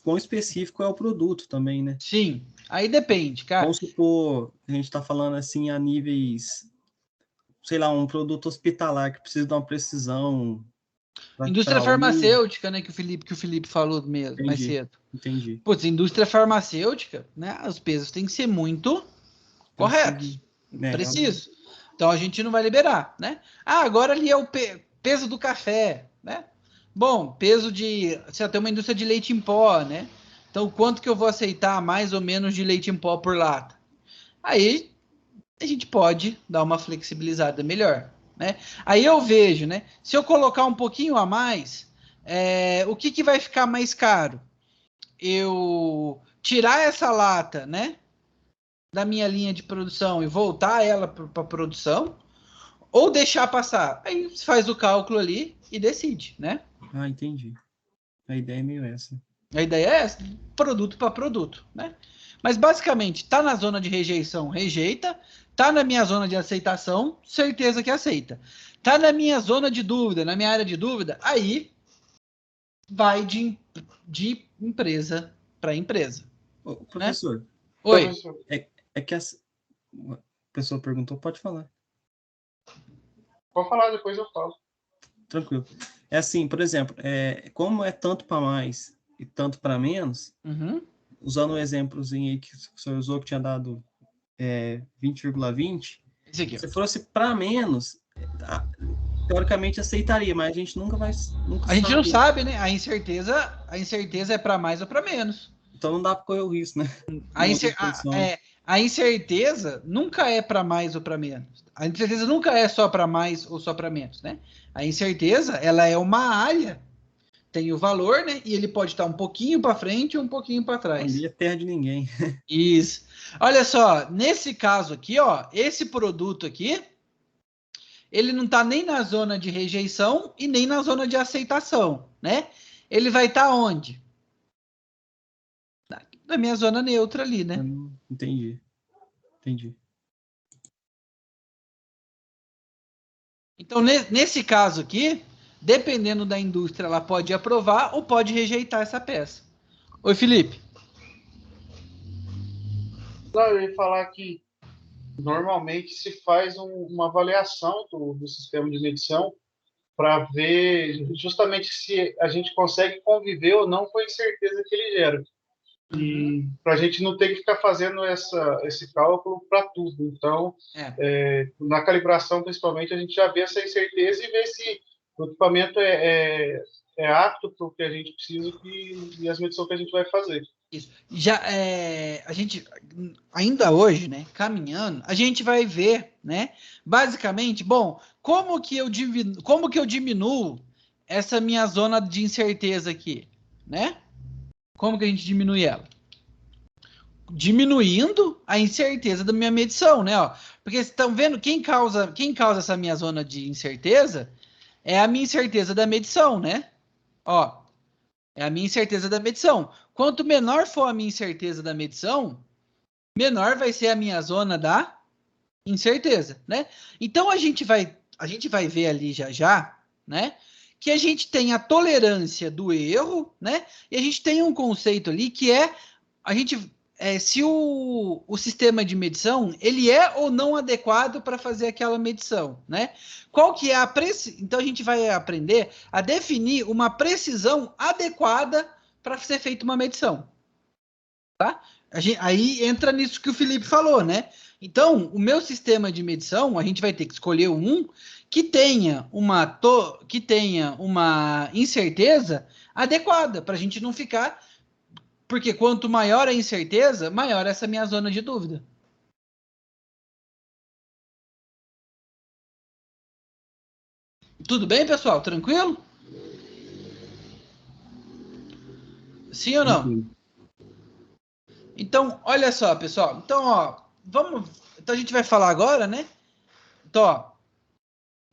quão específico é o produto também, né? Sim, aí depende, cara. Vamos supor, a gente tá falando assim a níveis, sei lá, um produto hospitalar que precisa de uma precisão. Indústria farmacêutica, né, que o Felipe falou mesmo, mais cedo. Entendi. Putz, indústria farmacêutica, né, os pesos têm que ser muito corretos, precisos. Então a gente não vai liberar, né? Ah, agora ali é o peso do café, né? Bom, peso de... Você tem uma indústria de leite em pó, né? Então quanto que eu vou aceitar mais ou menos de leite em pó por lata? Aí a gente pode dar uma flexibilizada melhor, né? Aí eu vejo, né? Se eu colocar um pouquinho a mais, o que vai ficar mais caro? Eu tirar essa lata, né, da minha linha de produção e voltar ela para a produção, ou deixar passar? Aí você faz o cálculo ali e decide, né? Ah, entendi. A ideia é meio essa. A ideia é essa, produto para produto, né? Mas basicamente, tá na zona de rejeição, rejeita. Tá na minha zona de aceitação, certeza que aceita. Tá na minha zona de dúvida, na minha área de dúvida, aí vai de empresa para empresa. Ô, professor. Né? Oi. É que a pessoa perguntou, pode falar. Pode falar, depois eu falo. Tranquilo. É assim, por exemplo, como é tanto para mais e tanto para menos, usando um exemplozinho aí que o senhor usou, que tinha dado 20,20, se fosse para menos, teoricamente aceitaria, mas a gente nunca a gente não sabe, né? A incerteza é para mais ou para menos. Então não dá para correr o risco, né? A incerteza nunca é para mais ou para menos. A incerteza nunca é só para mais ou só para menos, né? A incerteza, ela é uma área, tem o valor, né? E ele pode estar um pouquinho para frente ou um pouquinho para trás. Ali é terra de ninguém. Isso. Olha só, nesse caso aqui, ó, esse produto aqui, ele não está nem na zona de rejeição e nem na zona de aceitação, né? Ele vai estar onde? Na minha zona neutra ali, né? Entendi. Então, nesse caso aqui, dependendo da indústria, ela pode aprovar ou pode rejeitar essa peça. Oi, Felipe. Não, eu ia falar que normalmente se faz uma avaliação do sistema de medição para ver justamente se a gente consegue conviver ou não com a incerteza que ele gera. E para a gente não ter que ficar fazendo esse cálculo para tudo. Então, na calibração, principalmente, a gente já vê essa incerteza e vê se o equipamento é apto para o que a gente precisa e as medições que a gente vai fazer. Isso. Já a gente ainda hoje, né, caminhando, a gente vai ver, né, basicamente, bom, como que eu diminuo essa minha zona de incerteza aqui, né? Como que a gente diminui ela? Diminuindo a incerteza da minha medição, né? Ó, porque vocês estão vendo quem causa essa minha zona de incerteza é a minha incerteza da medição, né? Ó, é a minha incerteza da medição. Quanto menor for a minha incerteza da medição, menor vai ser a minha zona da incerteza, né? Então a gente vai ver ali já, né? Que a gente tem a tolerância do erro, né? E a gente tem um conceito ali que é se o sistema de medição ele é ou não adequado para fazer aquela medição, né? Qual que é a Então a gente vai aprender a definir uma precisão adequada para ser feita uma medição, tá? Aí entra nisso que o Felipe falou, né? Então, o meu sistema de medição, a gente vai ter que escolher um que tenha uma incerteza adequada, para a gente não ficar... Porque quanto maior a incerteza, maior essa minha zona de dúvida. Tudo bem, pessoal? Tranquilo? Sim ou não? Então, olha só, pessoal. Então, ó, Então a gente vai falar agora, né? Então, ó,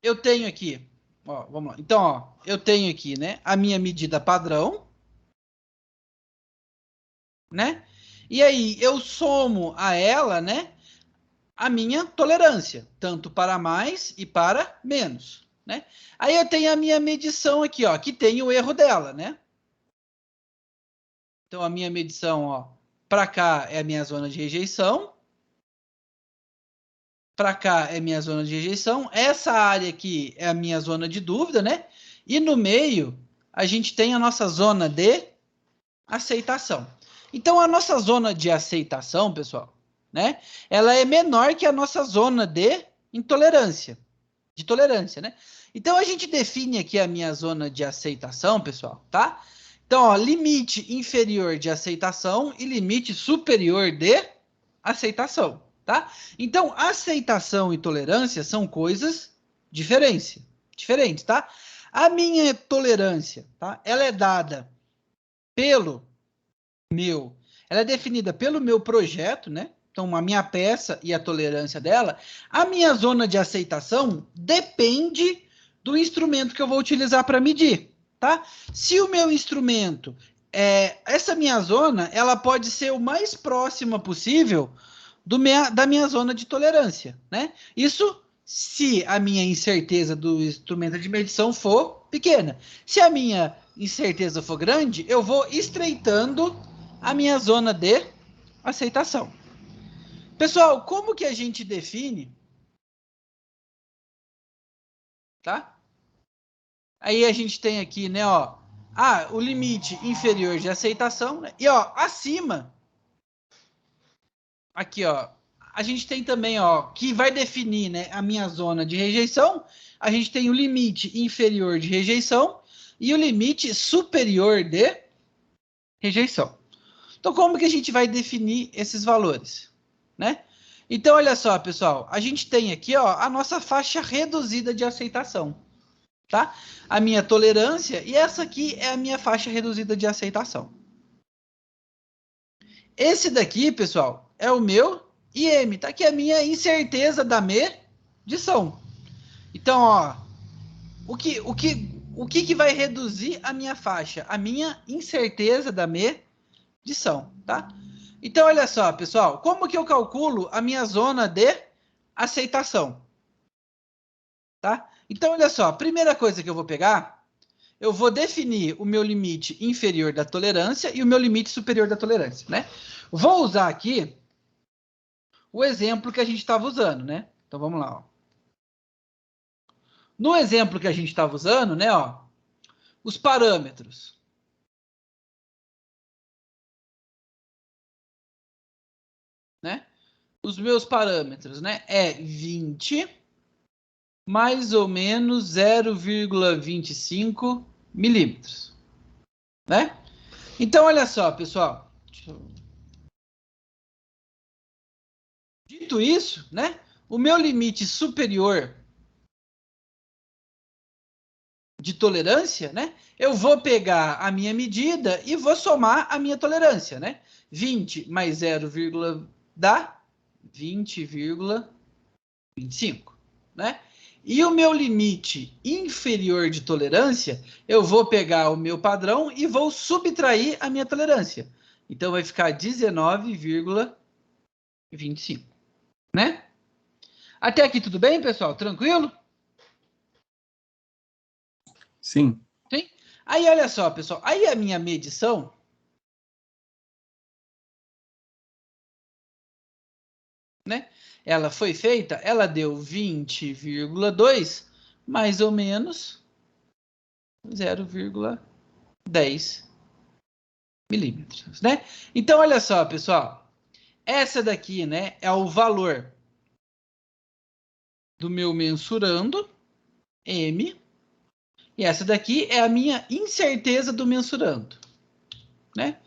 eu tenho aqui, ó, vamos lá. Então, ó, eu tenho aqui, né, a minha medida padrão, né? E aí eu somo a ela, né, a minha tolerância, tanto para mais e para menos, né? Aí eu tenho a minha medição aqui, ó, que tem o erro dela, né? Então a minha medição, ó, para cá é a minha zona de rejeição, para cá é minha zona de rejeição, essa área aqui é a minha zona de dúvida, né? E no meio a gente tem a nossa zona de aceitação. Então a nossa zona de aceitação, pessoal, né? Ela é menor que a nossa zona de intolerância, de tolerância, né? Então a gente define aqui a minha zona de aceitação, pessoal, tá? Então, ó, limite inferior de aceitação e limite superior de aceitação, tá? Então, aceitação e tolerância são coisas diferentes, tá? A minha tolerância, tá? Ela é dada ela é definida pelo meu projeto, né? Então, a minha peça e a tolerância dela. A minha zona de aceitação depende do instrumento que eu vou utilizar para medir, tá? Se o meu instrumento essa minha zona, ela pode ser o mais próxima possível da minha zona de tolerância, né? Isso se a minha incerteza do instrumento de medição for pequena. Se a minha incerteza for grande, eu vou estreitando a minha zona de aceitação. Pessoal, como que a gente define? Tá? Aí a gente tem aqui, né, ó, o limite inferior de aceitação, né? E ó, acima, aqui, ó, a gente tem também, ó, que vai definir, né, a minha zona de rejeição. A gente tem o limite inferior de rejeição e o limite superior de rejeição. Então, como que a gente vai definir esses valores, né? Então, olha só, pessoal, a gente tem aqui, ó, a nossa faixa reduzida de aceitação, tá? A minha tolerância e essa aqui é a minha faixa reduzida de aceitação. Esse daqui, pessoal, é o meu IM, tá? Que é a minha incerteza da medição. Então, ó, o que vai reduzir a minha faixa? A minha incerteza da medição, tá? Então, olha só, pessoal, como que eu calculo a minha zona de aceitação? Tá? Então, olha só, a primeira coisa que eu vou pegar, eu vou definir o meu limite inferior da tolerância e o meu limite superior da tolerância, né? Vou usar aqui o exemplo que a gente estava usando, né? Então, vamos lá, ó. No exemplo que a gente estava usando, né, ó, os parâmetros. Né? Os meus parâmetros, né, é 20 mais ou menos 0,25 milímetros, né? Então, olha só, pessoal. Dito isso, né, o meu limite superior de tolerância, né, eu vou pegar a minha medida e vou somar a minha tolerância, né? 20 mais 0, dá 20,25, né? E o meu limite inferior de tolerância, eu vou pegar o meu padrão e vou subtrair a minha tolerância. Então, vai ficar 19,25, né? Até aqui tudo bem, pessoal? Tranquilo? Sim. Sim? Aí, olha só, pessoal. Aí a minha medição... né? Ela foi feita, ela deu 20,2 mais ou menos 0,10 milímetros, né? Então, olha só, pessoal. Essa daqui, né, é o valor do meu mensurando, M. E essa daqui é a minha incerteza do mensurando, né?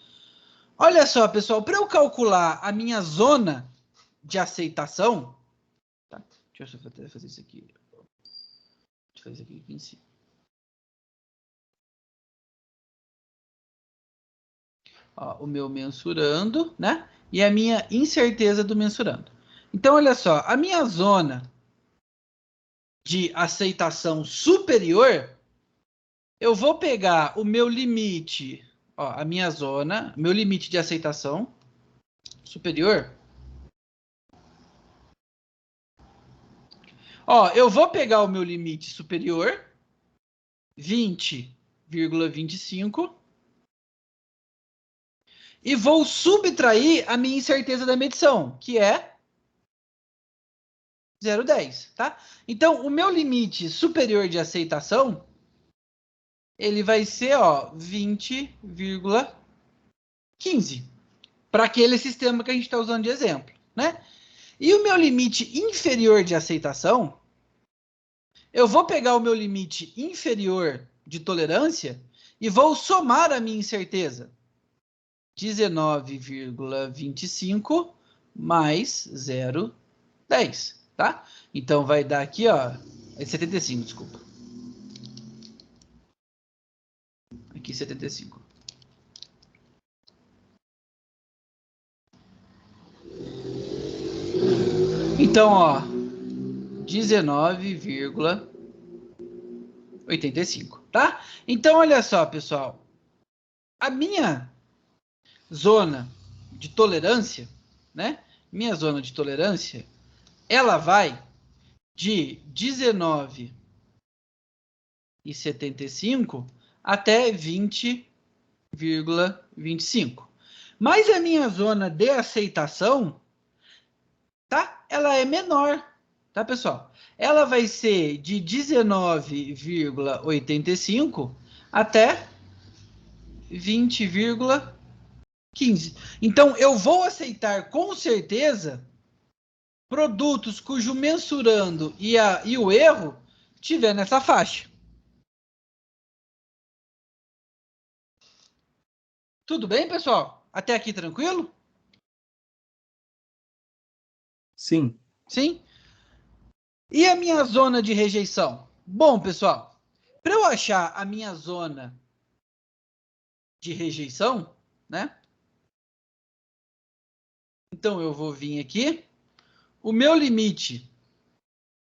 Olha só, pessoal, para eu calcular a minha zona de aceitação... Tá? Deixa eu fazer isso aqui. Deixa eu fazer aqui em cima. Ó, o meu mensurando, né? E a minha incerteza do mensurando. Então, olha só, a minha zona de aceitação superior, eu vou pegar o meu limite, ó, a minha zona, meu limite de aceitação superior. Ó, eu vou pegar o meu limite superior, 20,25, e vou subtrair a minha incerteza da medição, que é 0,10, tá? Então, o meu limite superior de aceitação, ele vai ser, ó, 20,15, para aquele sistema que a gente está usando de exemplo, né? E o meu limite inferior de aceitação, eu vou pegar o meu limite inferior de tolerância e vou somar a minha incerteza. 19,25 mais 0,10, tá? Então, vai dar aqui, ó, é 75, desculpa. Aqui, 75. Então, ó, 19,85, tá? Então, olha só, pessoal. A minha zona de tolerância, né? Minha zona de tolerância, ela vai de 19,75 até 20,25. Mas a minha zona de aceitação, tá? Ela é menor, tá, pessoal? Ela vai ser de 19,85 até 20,15. Então, eu vou aceitar com certeza produtos cujo mensurando e o erro estiver nessa faixa. Tudo bem, pessoal? Até aqui tranquilo? Sim. Sim? E a minha zona de rejeição? Bom, pessoal, para eu achar a minha zona de rejeição, né? Então, eu vou vir aqui. O meu limite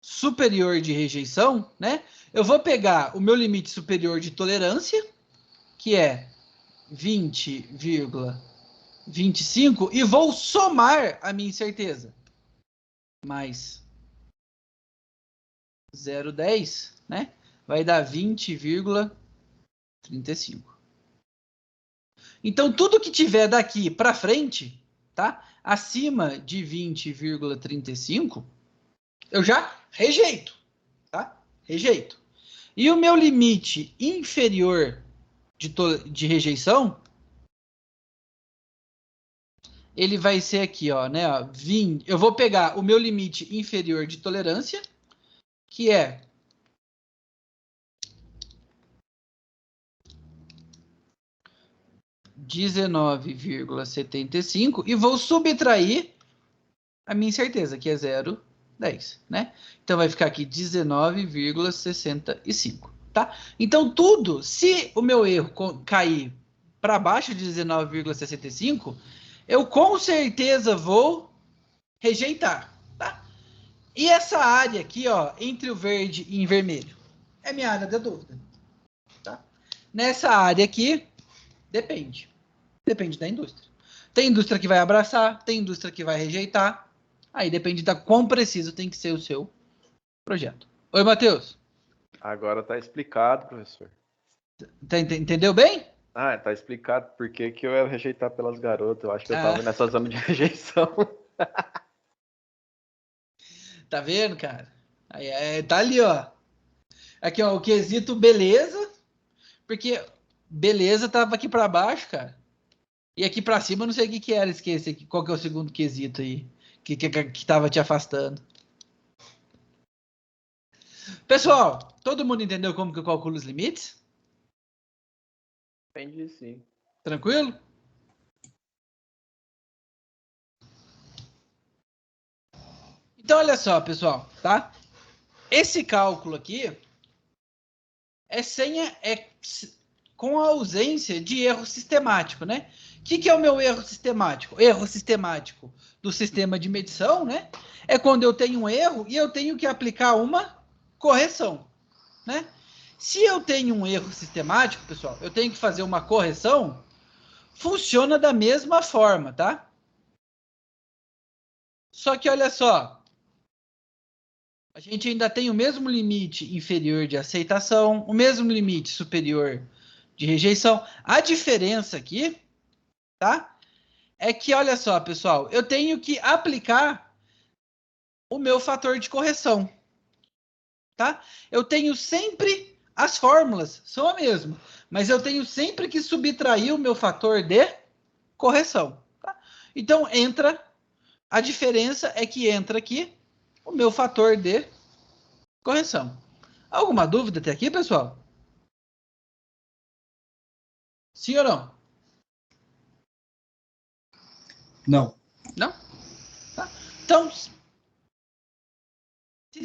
superior de rejeição, né? Eu vou pegar o meu limite superior de tolerância, que é 20,25, e vou somar a minha incerteza. Mais 0,10, né? Vai dar 20,35. Então, tudo que tiver daqui para frente, tá? Acima de 20,35, eu já rejeito, tá? Rejeito. E o meu limite inferior de rejeição, ele vai ser aqui, ó, né? Ó, 20, eu vou pegar o meu limite inferior de tolerância, que é 19,75 e vou subtrair a minha incerteza, que é 0,10, né? Então vai ficar aqui 19,65, tá? Então tudo, se o meu erro cair para baixo de 19,65, eu com certeza vou rejeitar, tá? E essa área aqui, ó, entre o verde e o vermelho, é minha área da dúvida, tá? Nessa área aqui, depende da indústria. Tem indústria que vai abraçar, tem indústria que vai rejeitar. Aí depende da quão preciso tem que ser o seu projeto. Oi, Matheus. Agora tá explicado, professor. Entendeu bem? Ah, tá explicado por que eu ia rejeitar pelas garotas. Eu acho que eu tava nessa zona de rejeição. Tá vendo, cara? Aí, tá ali, ó. Aqui, ó, o quesito beleza. Porque beleza tava aqui para baixo, cara. E aqui para cima eu não sei o que era. Esqueci aqui. Qual que é o segundo quesito aí? Que tava te afastando. Pessoal, todo mundo entendeu como que eu calculo os limites? Entendi, sim. Tranquilo? Então, olha só, pessoal, tá? Esse cálculo aqui é com a ausência de erro sistemático, né? O que é o meu erro sistemático? Erro sistemático do sistema de medição, né? É quando eu tenho um erro e eu tenho que aplicar uma correção, né? Se eu tenho um erro sistemático, pessoal, eu tenho que fazer uma correção, funciona da mesma forma, tá? Só que olha só, a gente ainda tem o mesmo limite inferior de aceitação, o mesmo limite superior de rejeição. A diferença aqui, tá? É que, olha só, pessoal, eu tenho que aplicar o meu fator de correção, tá? Eu tenho sempre, as fórmulas são a mesma, mas eu tenho sempre que subtrair o meu fator de correção, tá? Então, a diferença é que entra aqui o meu fator de correção. Alguma dúvida até aqui, pessoal? Sim ou não? Não. Não? Tá. Então, se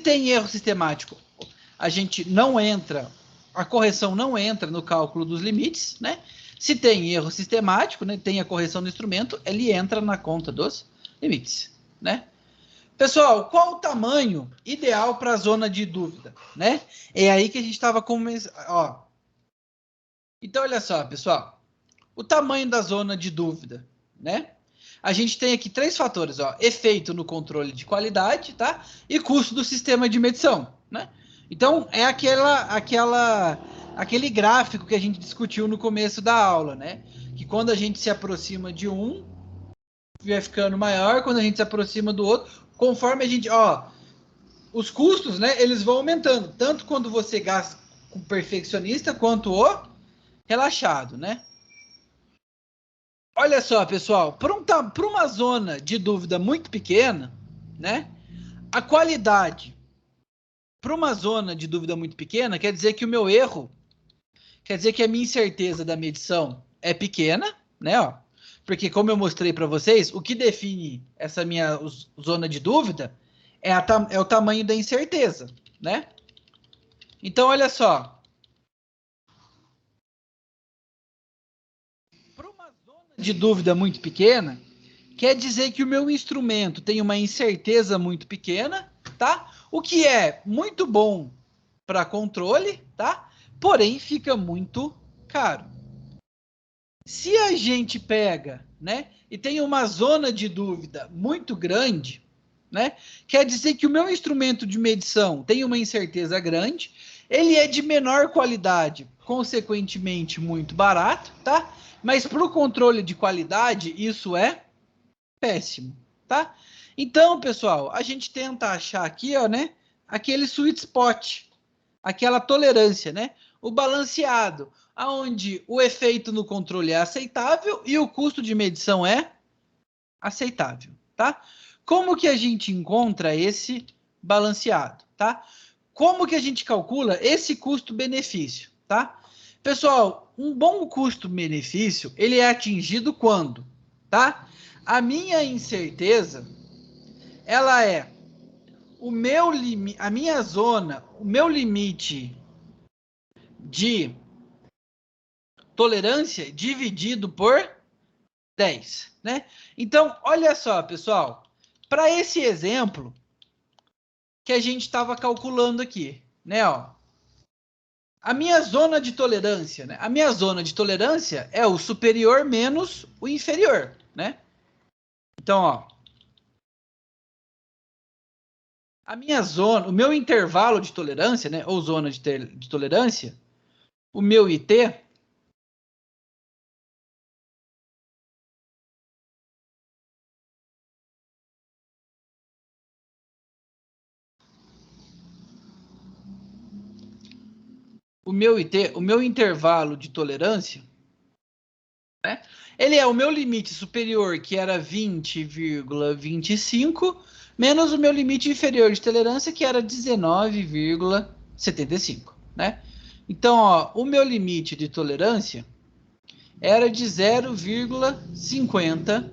tem erro sistemático, a gente não entra, a correção não entra no cálculo dos limites, né? Se tem erro sistemático, né, tem a correção do instrumento, ele entra na conta dos limites, né? Pessoal, qual o tamanho ideal para a zona de dúvida, né? É aí que a gente estava começando, ó. Então, olha só, pessoal, o tamanho da zona de dúvida, né? A gente tem aqui 3 fatores, ó, efeito no controle de qualidade, tá? E custo do sistema de medição, né? Então, é aquele gráfico que a gente discutiu no começo da aula, né? Que quando a gente se aproxima de um, vai ficando maior, quando a gente se aproxima do outro, conforme a gente, ó, os custos, né, eles vão aumentando, tanto quando você gasta com o perfeccionista, quanto o relaxado, né? Olha só, pessoal, para uma zona de dúvida muito pequena, né, a qualidade para uma zona de dúvida muito pequena quer dizer que o meu erro, quer dizer que a minha incerteza da medição é pequena, né, ó, porque como eu mostrei para vocês, o que define essa minha zona de dúvida é o tamanho da incerteza, né? Então, olha só. Para uma zona de dúvida muito pequena, quer dizer que o meu instrumento tem uma incerteza muito pequena, tá? O que é muito bom para controle, tá? Porém, fica muito caro. Se a gente pega, né, e tem uma zona de dúvida muito grande, né, quer dizer que o meu instrumento de medição tem uma incerteza grande, ele é de menor qualidade, consequentemente muito barato, tá? Mas para o controle de qualidade, isso é péssimo, tá? Então, pessoal, a gente tenta achar aqui, ó, né, aquele sweet spot, aquela tolerância, né? O balanceado, aonde o efeito no controle é aceitável e o custo de medição é aceitável, tá? Como que a gente encontra esse balanceado, tá? Como que a gente calcula esse custo-benefício, tá? Pessoal, um bom custo-benefício, ele é atingido quando, tá? A minha incerteza, ela é o meu limite, a minha zona, o meu limite de tolerância dividido por 10, né? Então, olha só, pessoal, para esse exemplo que a gente estava calculando aqui, né, ó, a minha zona de tolerância, né? A minha zona de tolerância é o superior menos o inferior, né? Então, ó, a minha zona, o meu intervalo de tolerância, né, ou zona de tolerância, o meu IT, o meu intervalo de tolerância, né? Ele é o meu limite superior, que era 20,25, menos o meu limite inferior de tolerância, que era 19,75, né? Então, ó, o meu limite de tolerância era de 0,50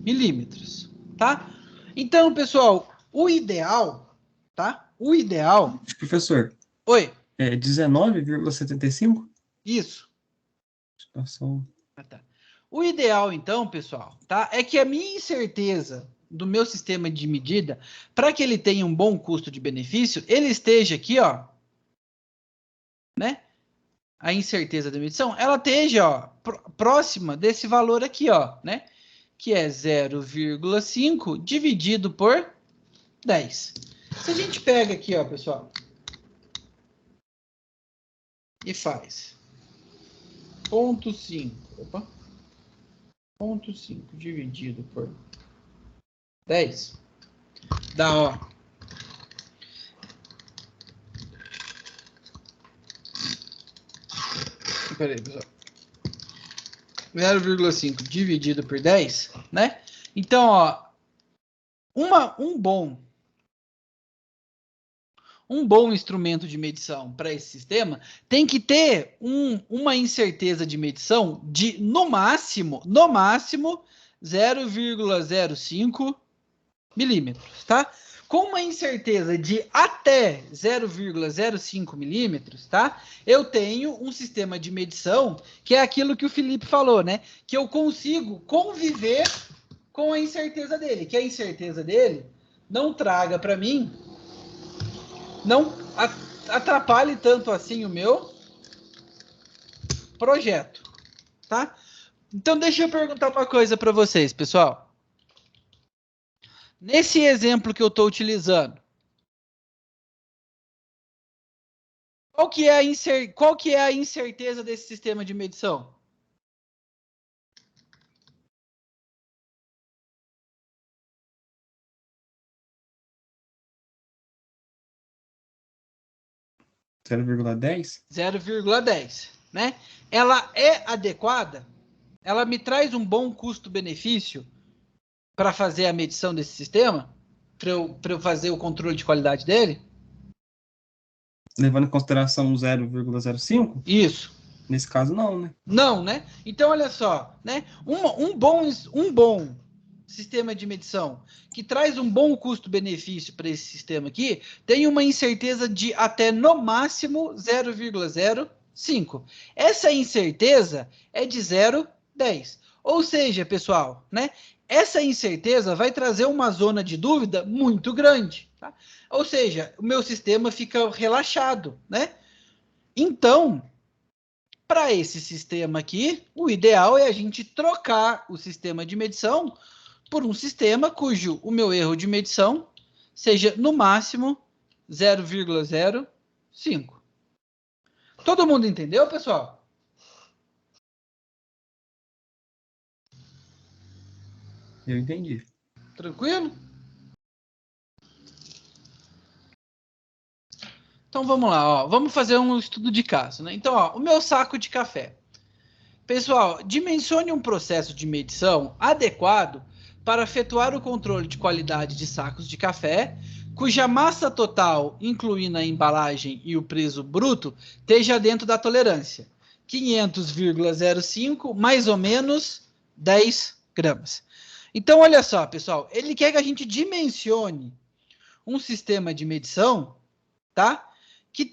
milímetros, tá? Então, pessoal, o ideal, tá? O ideal... Professor. Oi. É 19,75? Isso. Passou. Ah, tá. O ideal, então, pessoal, tá? É que a minha incerteza do meu sistema de medida, para que ele tenha um bom custo de benefício, ele esteja aqui, ó, né? A incerteza da medição, ela esteja, ó, próxima desse valor aqui, ó, né? Que é 0,5 dividido por 10. Se a gente pega aqui, ó, pessoal, e faz 0,5, opa, 0,5 dividido por 10, dá, ó, peraí, pessoal, 0,5 dividido por 10, né? Então, ó, um bom instrumento de medição para esse sistema tem que ter uma incerteza de medição de, no máximo, 0,05 milímetros, tá? Com uma incerteza de até 0,05 milímetros, tá? Eu tenho um sistema de medição que é aquilo que o Felipe falou, né? Que eu consigo conviver com a incerteza dele, que a incerteza dele não traga para mim, não atrapalhe tanto assim o meu projeto, tá? Então deixa eu perguntar uma coisa para vocês, pessoal. Nesse exemplo que eu estou utilizando, qual que é a incerteza desse sistema de medição? (0,10), 0,10, né? Ela é adequada? Ela me traz um bom custo-benefício para fazer a medição desse sistema? Para eu fazer o controle de qualidade dele? Levando em consideração 0,05? Isso. Nesse caso, não, né? Não, né? Então, olha só, né? Um bom sistema de medição que traz um bom custo-benefício para esse sistema aqui tem uma incerteza de até no máximo 0,05. Essa incerteza é de 0,10. Ou seja, pessoal, né? Essa incerteza vai trazer uma zona de dúvida muito grande, tá? Ou seja, o meu sistema fica relaxado, né? Então, para esse sistema aqui, o ideal é a gente trocar o sistema de medição por um sistema cujo o meu erro de medição seja no máximo 0,05. Todo mundo entendeu, pessoal? Eu entendi. Tranquilo? Então vamos lá, ó. Vamos fazer um estudo de caso, né? Então, ó, o meu saco de café. Pessoal, dimensione um processo de medição adequado para efetuar o controle de qualidade de sacos de café, cuja massa total, incluindo a embalagem e o peso bruto, esteja dentro da tolerância. 500,05, mais ou menos 10 gramas. Então, olha só, pessoal, ele quer que a gente dimensione um sistema de medição, tá? Que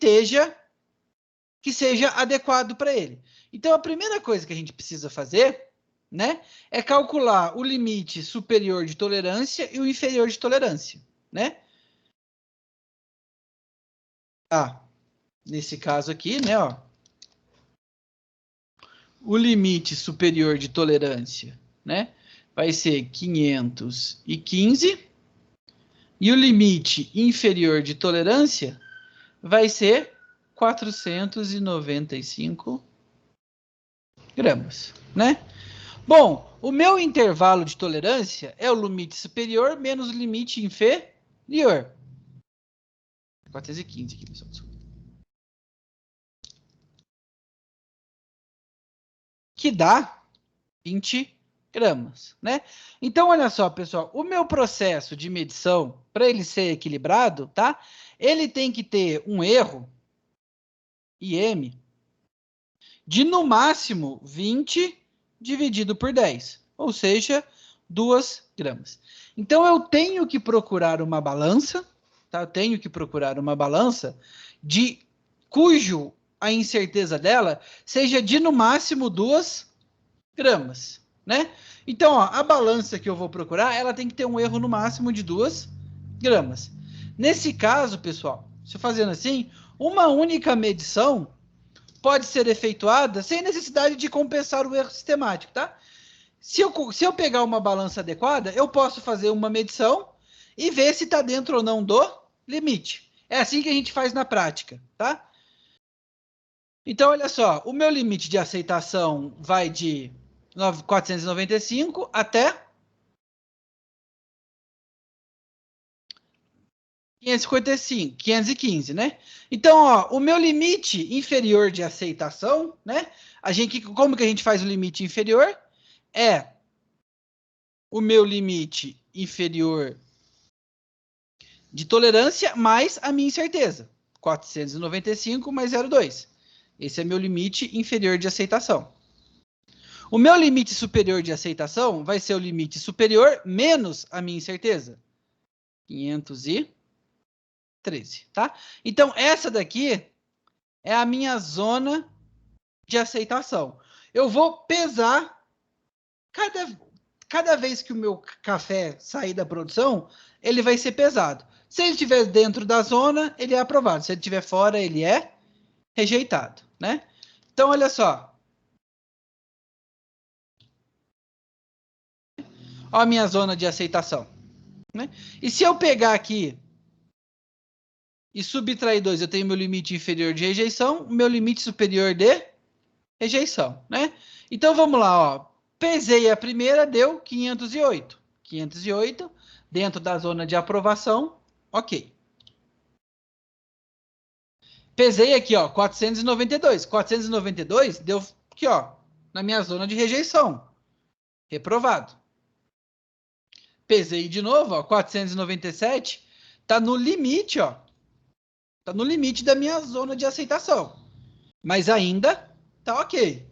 seja adequado para ele. Então, a primeira coisa que a gente precisa fazer, né, é calcular o limite superior de tolerância e o inferior de tolerância, né? Nesse caso aqui, né, ó, o limite superior de tolerância, né, vai ser 515 e o limite inferior de tolerância vai ser 495 gramas, né? Bom, o meu intervalo de tolerância é o limite superior menos o limite inferior. 415 aqui, pessoal. Que dá 20 gramas, né? Então, olha só, pessoal, o meu processo de medição, para ele ser equilibrado, tá? Ele tem que ter um erro, IM, de no máximo 20 dividido por 10, ou seja, 2 gramas. Então, eu tenho que procurar uma balança, tá? Eu tenho que procurar uma balança cujo a incerteza dela seja de no máximo 2 gramas, né? Então, ó, a balança que eu vou procurar, ela tem que ter um erro no máximo de 2 gramas. Nesse caso, pessoal, se eu fazendo assim, uma única medição pode ser efetuada sem necessidade de compensar o erro sistemático, tá? Se eu pegar uma balança adequada, eu posso fazer uma medição e ver se está dentro ou não do limite. É assim que a gente faz na prática, tá? Então, olha só, o meu limite de aceitação vai de 495 até 555, 515, né? Então, ó, o meu limite inferior de aceitação, né? Como que a gente faz o limite inferior? É o meu limite inferior de tolerância mais a minha incerteza. 495 mais 0,2. Esse é meu limite inferior de aceitação. O meu limite superior de aceitação vai ser o limite superior menos a minha incerteza. 513, tá? Então, essa daqui é a minha zona de aceitação. Eu vou pesar cada vez que o meu café sair da produção, ele vai ser pesado. Se ele estiver dentro da zona, ele é aprovado. Se ele estiver fora, ele é rejeitado, né? Então, olha só. Olha a minha zona de aceitação, né? E se eu pegar aqui e subtrair 2, eu tenho meu limite inferior de rejeição, meu limite superior de rejeição, né? Então, vamos lá, ó. Pesei a primeira, deu 508. 508, dentro da zona de aprovação, ok. Pesei aqui, ó, 492. 492 deu aqui, ó, na minha zona de rejeição. Reprovado. Pesei de novo, ó, 497, tá no limite, ó. Tá no limite da minha zona de aceitação. Mas ainda tá ok.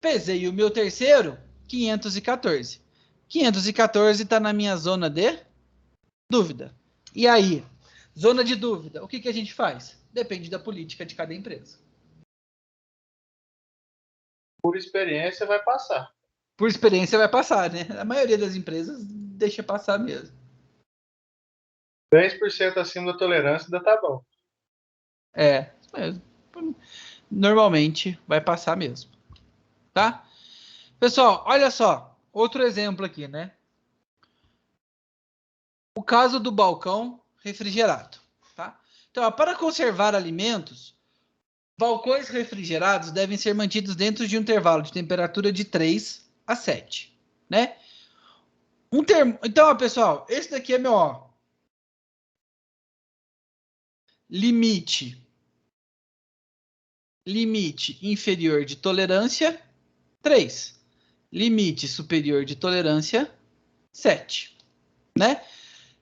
Pesei o meu terceiro, 514. 514 está na minha zona de dúvida. E aí, zona de dúvida, o que a gente faz? Depende da política de cada empresa. Por experiência, vai passar. Por experiência, vai passar, né? A maioria das empresas deixa passar mesmo. 10% acima da tolerância ainda tá bom. Normalmente vai passar mesmo. Tá? Pessoal, olha só. Outro exemplo aqui, né? O caso do balcão refrigerado. Tá? Então, ó, para conservar alimentos, balcões refrigerados devem ser mantidos dentro de um intervalo de temperatura de 3 a 7. Né? Então, ó, pessoal, esse daqui é meu, ó, limite inferior de tolerância, 3. Limite superior de tolerância, 7. Né?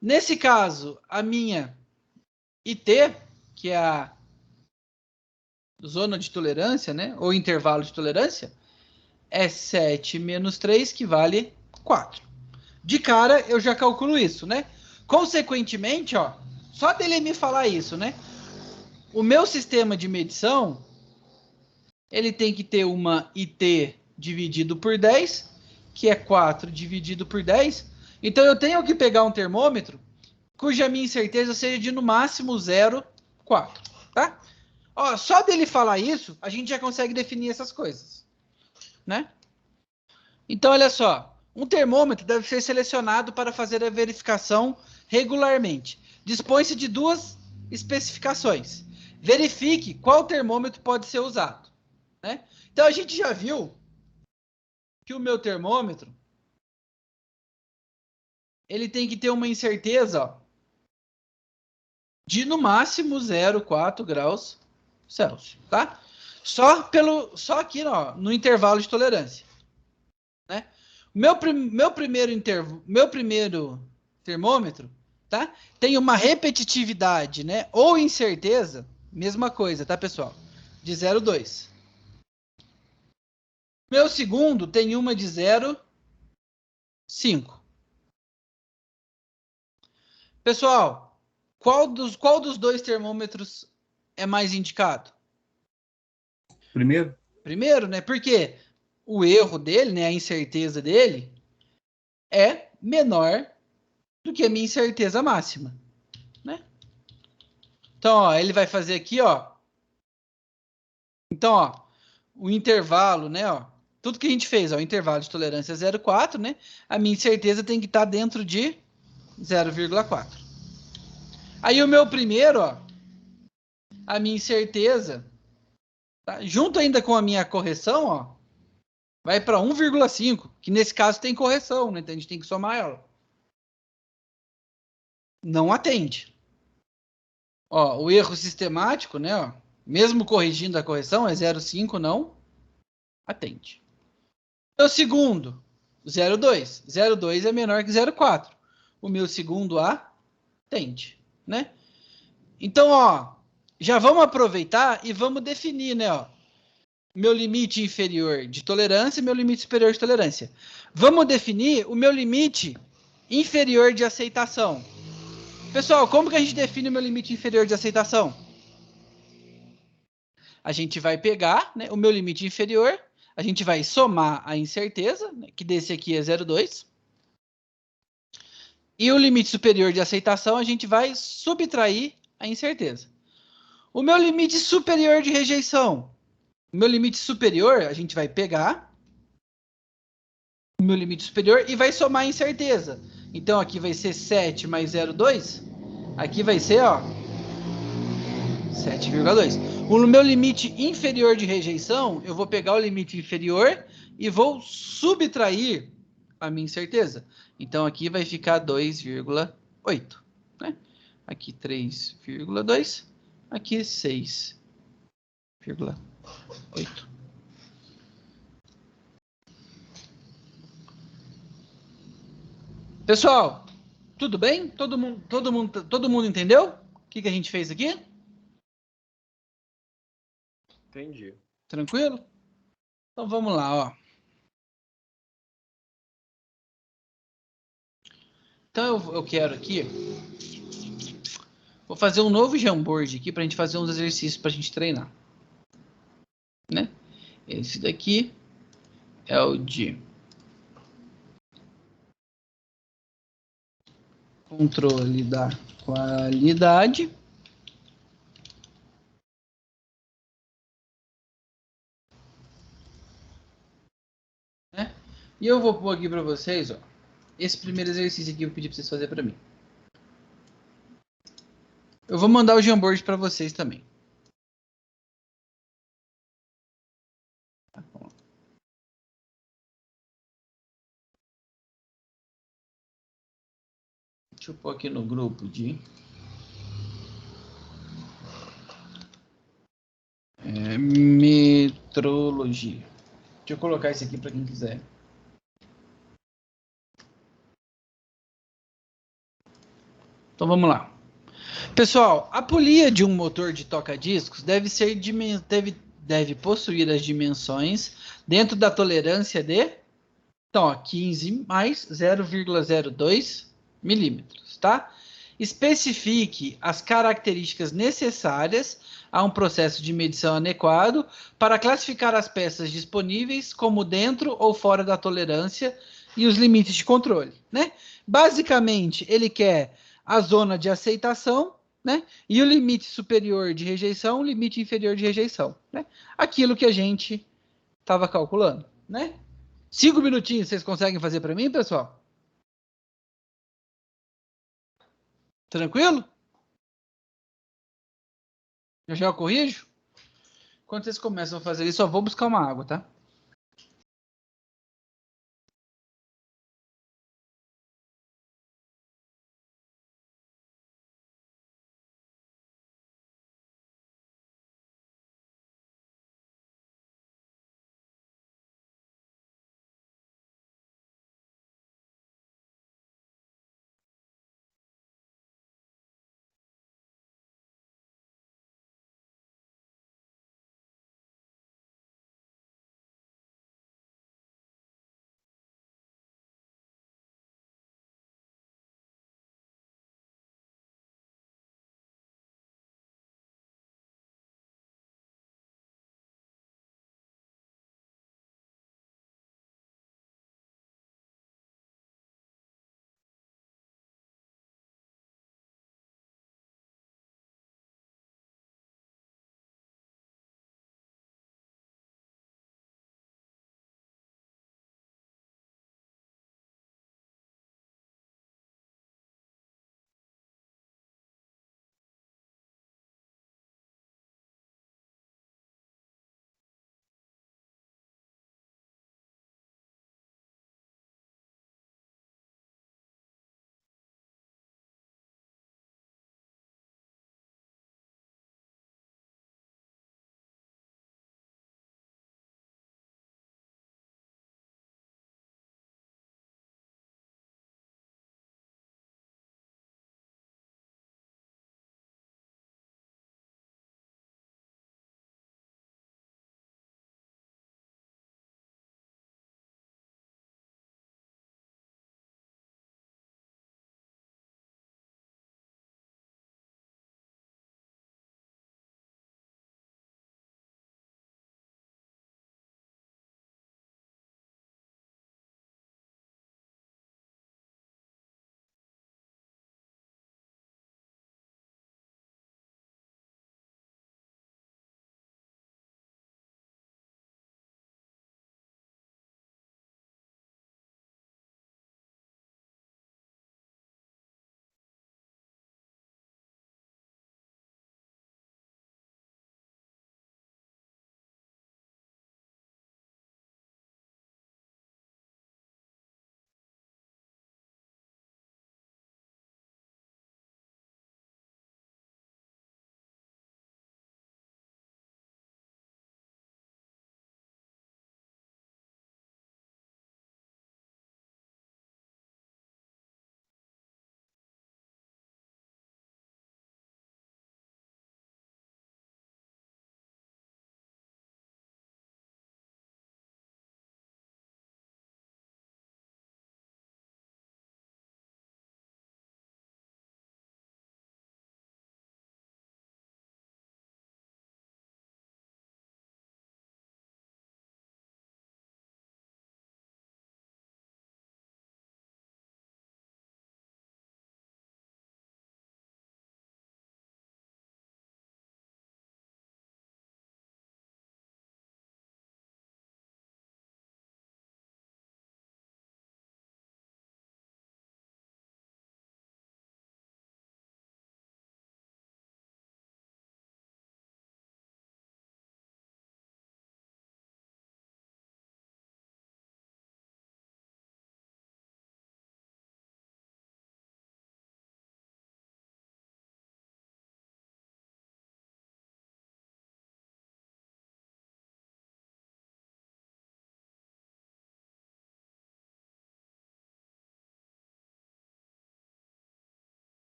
Nesse caso, a minha IT, que é a zona de tolerância, né, ou intervalo de tolerância, é 7 menos 3, que vale 4. De cara, eu já calculo isso, né? Consequentemente, ó, só dele me falar isso, né? O meu sistema de medição, ele tem que ter uma IT dividido por 10, que é 4 dividido por 10. Então, eu tenho que pegar um termômetro cuja minha incerteza seja de no máximo 0,4, tá? Ó, só dele falar isso, a gente já consegue definir essas coisas, né? Então, olha só. Um termômetro deve ser selecionado para fazer a verificação regularmente. Dispõe-se de duas especificações. Verifique qual termômetro pode ser usado, né? Então, a gente já viu que o meu termômetro ele tem que ter uma incerteza, ó, de no máximo 0,4 graus Celsius, tá? Só aqui, ó, no intervalo de tolerância, né? Meu primeiro termômetro, tá? Tem uma repetitividade, né? Ou incerteza, mesma coisa, tá, pessoal? De 0,2. Meu segundo tem uma de 0,5. Pessoal, qual dos dois termômetros é mais indicado? Primeiro? Primeiro, né? Porque o erro dele, né? A incerteza dele é menor do que a minha incerteza máxima, né? Então, ó, ele vai fazer aqui, ó. Então, ó, o intervalo, né, ó, tudo que a gente fez, ó, o intervalo de tolerância é 0,4, né? A minha incerteza tem que estar dentro de 0,4. Aí o meu primeiro, ó, a minha incerteza, tá? Junto ainda com a minha correção, ó, vai para 1,5, que nesse caso tem correção, né? Então a gente tem que somar ela. Não atende. Ó, o erro sistemático, né, ó, mesmo corrigindo a correção, é 0,5, não atende. O segundo, 0,2. 0,2 é menor que 0,4. O meu segundo atende, né? Então, ó, já vamos aproveitar e vamos definir, né, ó, meu limite inferior de tolerância e meu limite superior de tolerância. Vamos definir o meu limite inferior de aceitação. Pessoal, como que a gente define o meu limite inferior de aceitação? A gente vai pegar, né, o meu limite inferior, a gente vai somar a incerteza, né, que desse aqui é 0,2. E o limite superior de aceitação, a gente vai subtrair a incerteza. O meu limite superior de rejeição. O meu limite superior, a gente vai pegar o meu limite superior e vai somar a incerteza. Então, aqui vai ser 7 mais 0,2. Aqui vai ser, ó, 7,2. O meu limite inferior de rejeição, eu vou pegar o limite inferior e vou subtrair a minha incerteza. Então, aqui vai ficar 2,8, né? Aqui 3,2. Aqui 6,8. Pessoal, tudo bem? Todo mundo entendeu o que a gente fez aqui? Entendi. Tranquilo? Então vamos lá, ó. Então eu quero aqui, vou fazer um novo Jamboard aqui para a gente fazer uns exercícios para a gente treinar, né? Esse daqui é o de controle da qualidade. Né? E eu vou pôr aqui para vocês, ó, esse primeiro exercício aqui eu pedi para vocês fazerem para mim. Eu vou mandar o Jamboard para vocês também. Deixa eu pôr aqui no grupo de... metrologia. Deixa eu colocar isso aqui para quem quiser. Então vamos lá. Pessoal, a polia de um motor de toca-discos deve possuir as dimensões dentro da tolerância de, então, ó, 15 mais 0,02 milímetros, tá? Especifique as características necessárias a um processo de medição adequado para classificar as peças disponíveis como dentro ou fora da tolerância e os limites de controle, né? Basicamente, ele quer a zona de aceitação, né? E o limite superior de rejeição, o limite inferior de rejeição, né? Aquilo que a gente estava calculando, né? 5 minutinhos, vocês conseguem fazer para mim, pessoal? Tranquilo? Já eu corrijo? Quando vocês começam a fazer isso, eu vou buscar uma água, tá?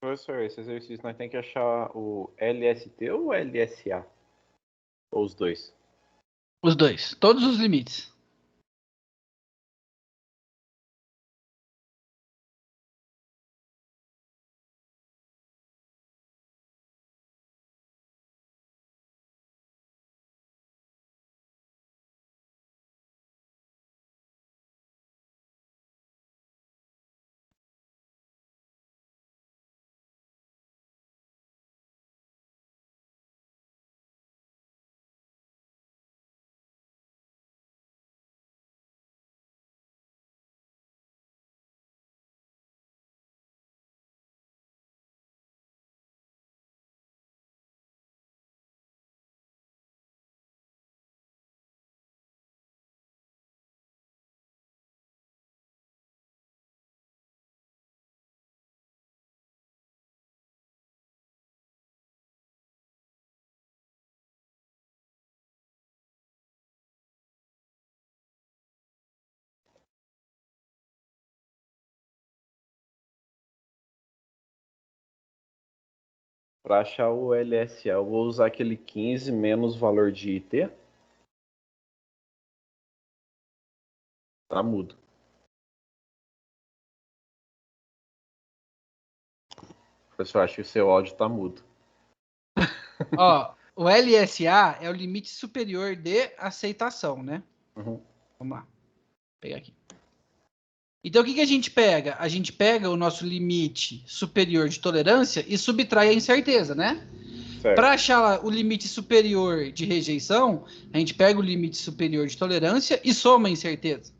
Professor, esse exercício nós temos que achar o LST ou o LSA? Ou os dois? Os dois. Todos os limites. Para achar o LSA, eu vou usar aquele 15 menos valor de IT. Tá mudo. Professor, acho que o seu áudio tá mudo. Ó, o LSA é o limite superior de aceitação, né? Uhum. Vamos lá. Vou pegar aqui. Então, o que a gente pega? A gente pega o nosso limite superior de tolerância e subtrai a incerteza, né? Para achar o limite superior de rejeição, a gente pega o limite superior de tolerância e soma a incerteza.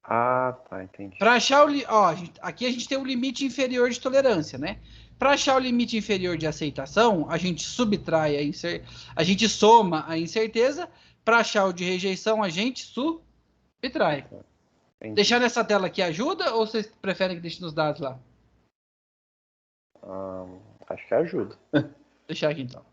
Ah, tá, entendi. Para achar aqui a gente tem o limite inferior de tolerância, né? Para achar o limite inferior de aceitação, a gente subtrai a gente soma a incerteza. Para achar o de rejeição, a gente subtrai. Entendi. Deixar nessa tela aqui ajuda ou vocês preferem que deixe nos dados lá? Acho que ajuda. Deixar aqui então.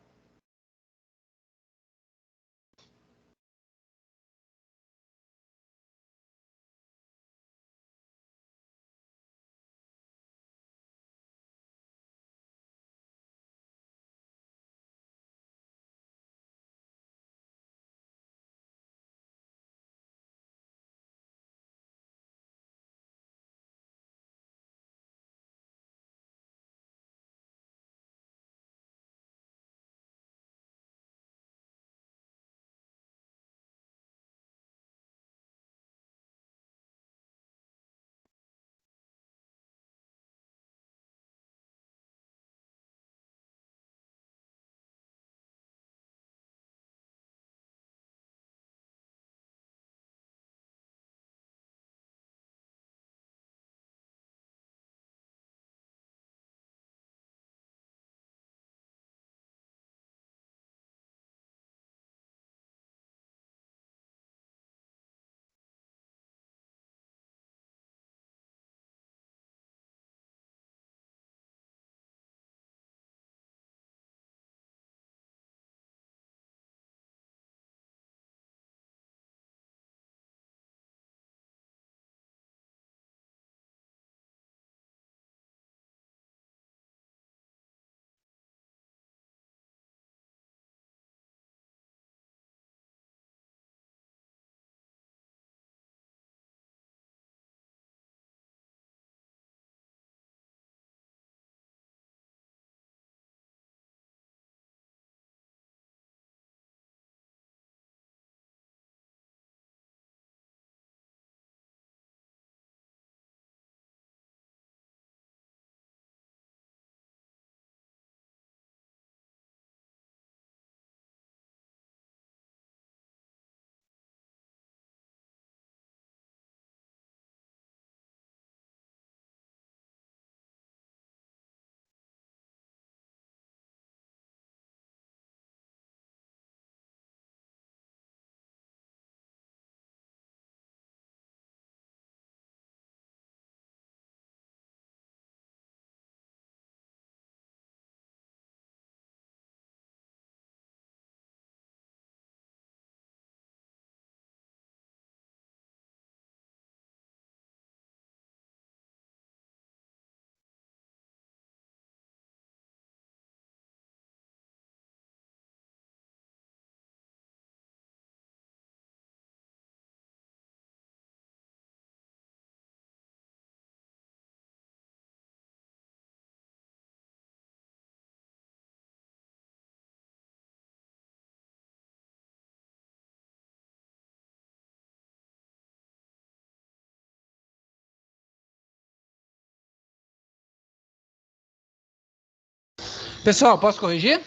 Pessoal, posso corrigir?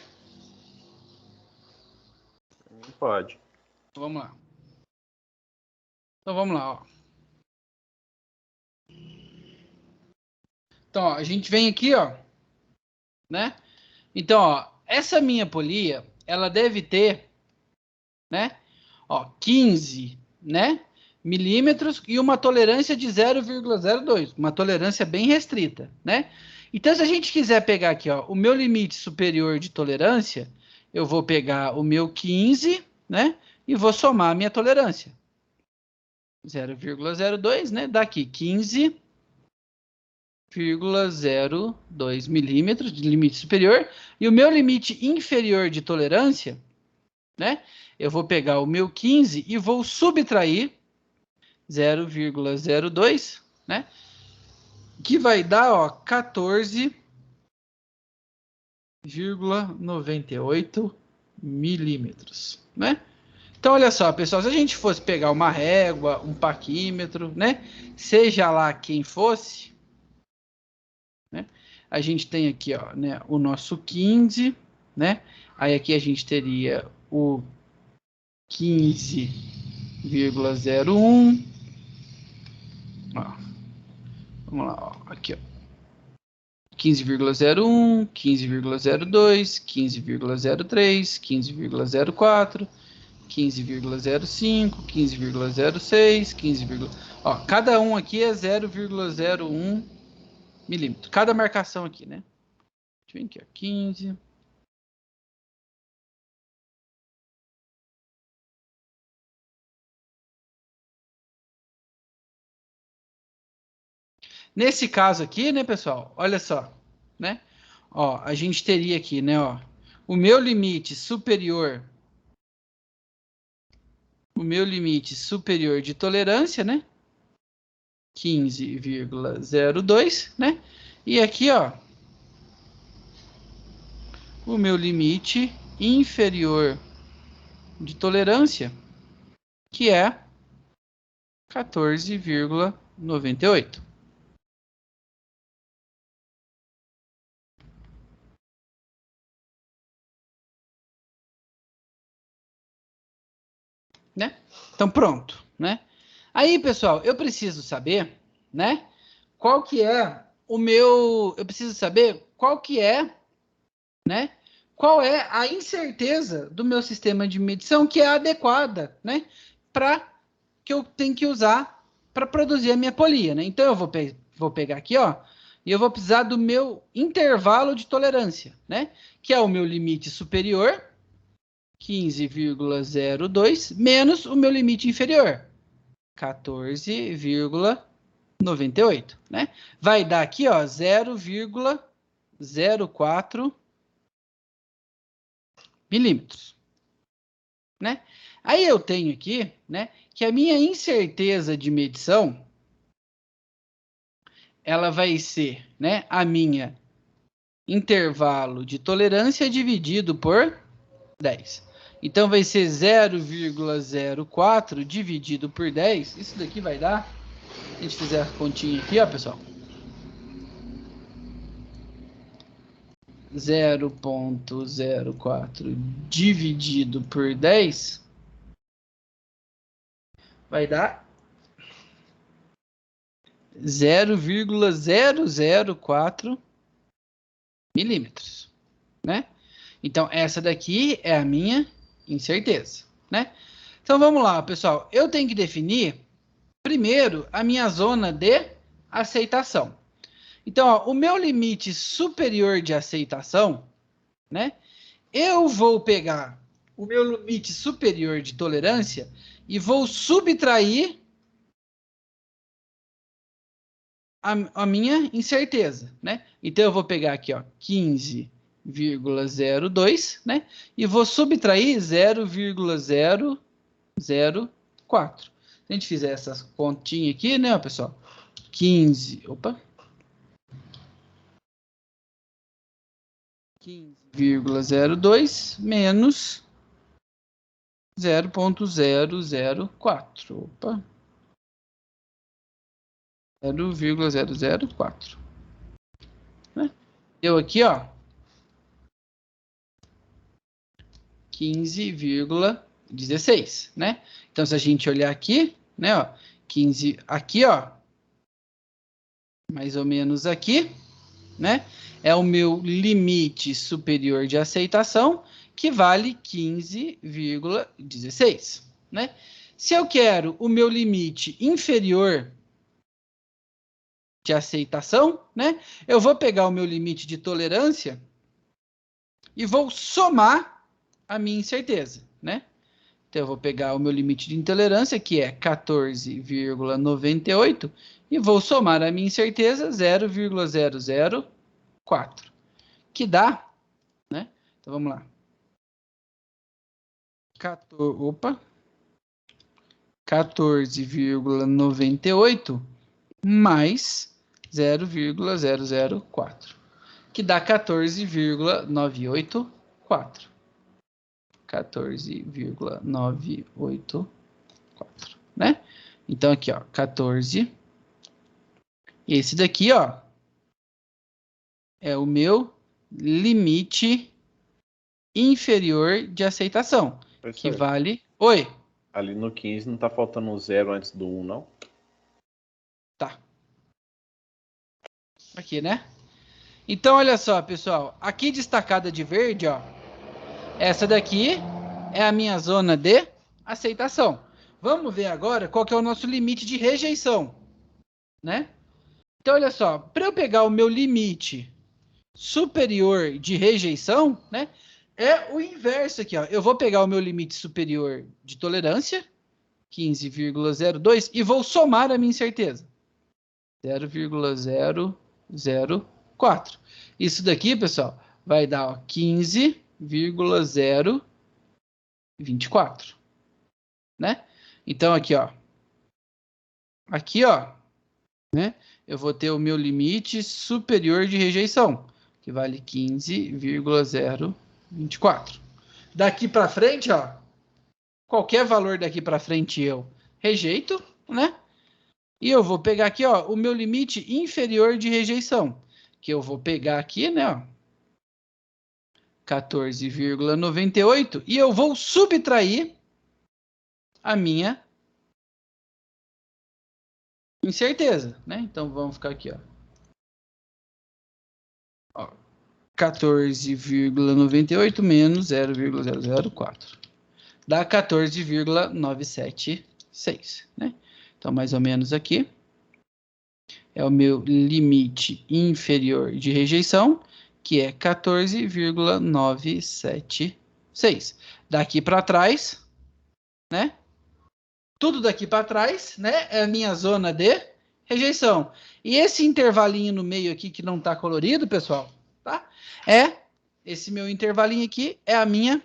Pode. Vamos lá. Então, vamos lá, ó. Então, ó, a gente vem aqui, ó, né? Então, ó, essa minha polia, ela deve ter, né? Ó, 15, né? Milímetros e uma tolerância de 0,02, uma tolerância bem restrita, né? Então, se a gente quiser pegar aqui, ó, o meu limite superior de tolerância, eu vou pegar o meu 15, né? E vou somar a minha tolerância. 0,02, né? Daqui 15,02 milímetros de limite superior. E o meu limite inferior de tolerância, né? Eu vou pegar o meu 15 e vou subtrair 0,02, né? Que vai dar, ó, 14,98 milímetros, né? Então, olha só, pessoal, se a gente fosse pegar uma régua, um paquímetro, né? Seja lá quem fosse, né? A gente tem aqui, ó, né, o nosso 15, né? Aí aqui a gente teria o 15,01. Ó, vamos lá, ó, aqui, ó. 15,01, 15,02, 15,03, 15,04, 15,05, 15,06, 15, ó, cada um aqui é 0,01 milímetro. Cada marcação aqui, né? Deixa eu ver aqui, ó, 15. Nesse caso aqui, né, pessoal? Olha só, né? Ó, a gente teria aqui, né, ó, o meu limite superior de tolerância, né? 15,02, né? E aqui, ó, o meu limite inferior de tolerância, que é 14,98. Né? Então, pronto, né? Aí, pessoal, eu preciso saber, né? Qual que é o meu... Eu preciso saber qual que é, né? Qual é a incerteza do meu sistema de medição que é adequada, né? Para que eu tenho que usar para produzir a minha polia, né? Então, eu vou pegar aqui, ó, e eu vou precisar do meu intervalo de tolerância, né? Que é o meu limite superior, 15,02, menos o meu limite inferior, 14,98, né? Vai dar aqui, ó, 0,04 milímetros, né? Aí eu tenho aqui, né, que a minha incerteza de medição, ela vai ser, né, a minha intervalo de tolerância dividido por 10. Então, vai ser 0,04 dividido por 10. Isso daqui vai dar, se a gente fizer a continha aqui, ó, pessoal. 0,04 dividido por 10 vai dar 0,004 milímetros, né? Então, essa daqui é a minha incerteza, né? Então, vamos lá, pessoal. Eu tenho que definir, primeiro, a minha zona de aceitação. Então, ó, o meu limite superior de aceitação, né? Eu vou pegar o meu limite superior de tolerância e vou subtrair a minha incerteza, né? Então, eu vou pegar aqui, ó, 15,02, né? E vou subtrair 0,004. Se a gente fizer essas continhas aqui, né, pessoal? 15,02 menos 0,004. Opa. 0,004. Né? Deu aqui, ó, 15,16, né? Então, se a gente olhar aqui, né, ó, 15 aqui, ó, mais ou menos aqui, né? É o meu limite superior de aceitação, que vale 15,16, né? Se eu quero o meu limite inferior de aceitação, né? Eu vou pegar o meu limite de tolerância e vou somar a minha incerteza, né? Então, eu vou pegar o meu limite de intolerância, que é 14,98, e vou somar a minha incerteza 0,004, que dá, né? Então, vamos lá. 14,98 mais 0,004, que dá 14,984. 14,984, né? Então, aqui, ó, 14. E esse daqui, ó, é o meu limite inferior de aceitação, que vale... Oi? Ali no 15 não tá faltando um 0 antes do 1, não? Tá. Aqui, né? Então, olha só, pessoal. Aqui destacada de verde, ó. Essa daqui é a minha zona de aceitação. Vamos ver agora qual que é o nosso limite de rejeição, né? Então, olha só. Para eu pegar o meu limite superior de rejeição, né? É o inverso aqui, ó. Eu vou pegar o meu limite superior de tolerância, 15,02, e vou somar a minha incerteza. 0,004. Isso daqui, pessoal, vai dar 15,024, né? Então, aqui, ó. Aqui, ó, né? Eu vou ter o meu limite superior de rejeição, que vale 15,024. Daqui para frente, ó, qualquer valor daqui para frente eu rejeito, né? E eu vou pegar aqui, ó, o meu limite inferior de rejeição, que eu vou pegar aqui, né, ó, 14,98, e eu vou subtrair a minha incerteza, né? Então, vamos ficar aqui, ó 14,98 menos 0,004. Dá 14,976, né? Então, mais ou menos aqui é o meu limite inferior de rejeição, que é 14,976. Daqui para trás, né? Tudo daqui para trás, né? É a minha zona de rejeição. E esse intervalinho no meio aqui que não está colorido, pessoal, tá? Esse meu intervalinho aqui é a minha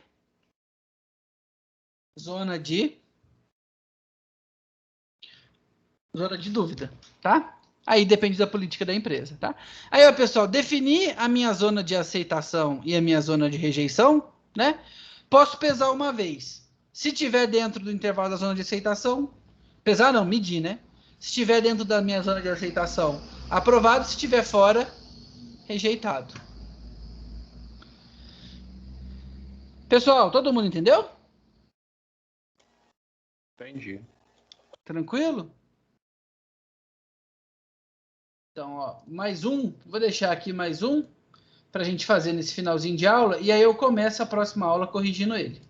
zona de dúvida, tá? Aí depende da política da empresa, tá? Aí, ó, pessoal, definir a minha zona de aceitação e a minha zona de rejeição, né? Posso pesar uma vez. Se tiver dentro do intervalo da zona de aceitação, pesar não, medir, né? Se estiver dentro da minha zona de aceitação, aprovado. Se estiver fora, rejeitado. Pessoal, todo mundo entendeu? Entendi. Tranquilo? Então, ó, mais um. Vou deixar aqui mais um para a gente fazer nesse finalzinho de aula. E aí eu começo a próxima aula corrigindo ele.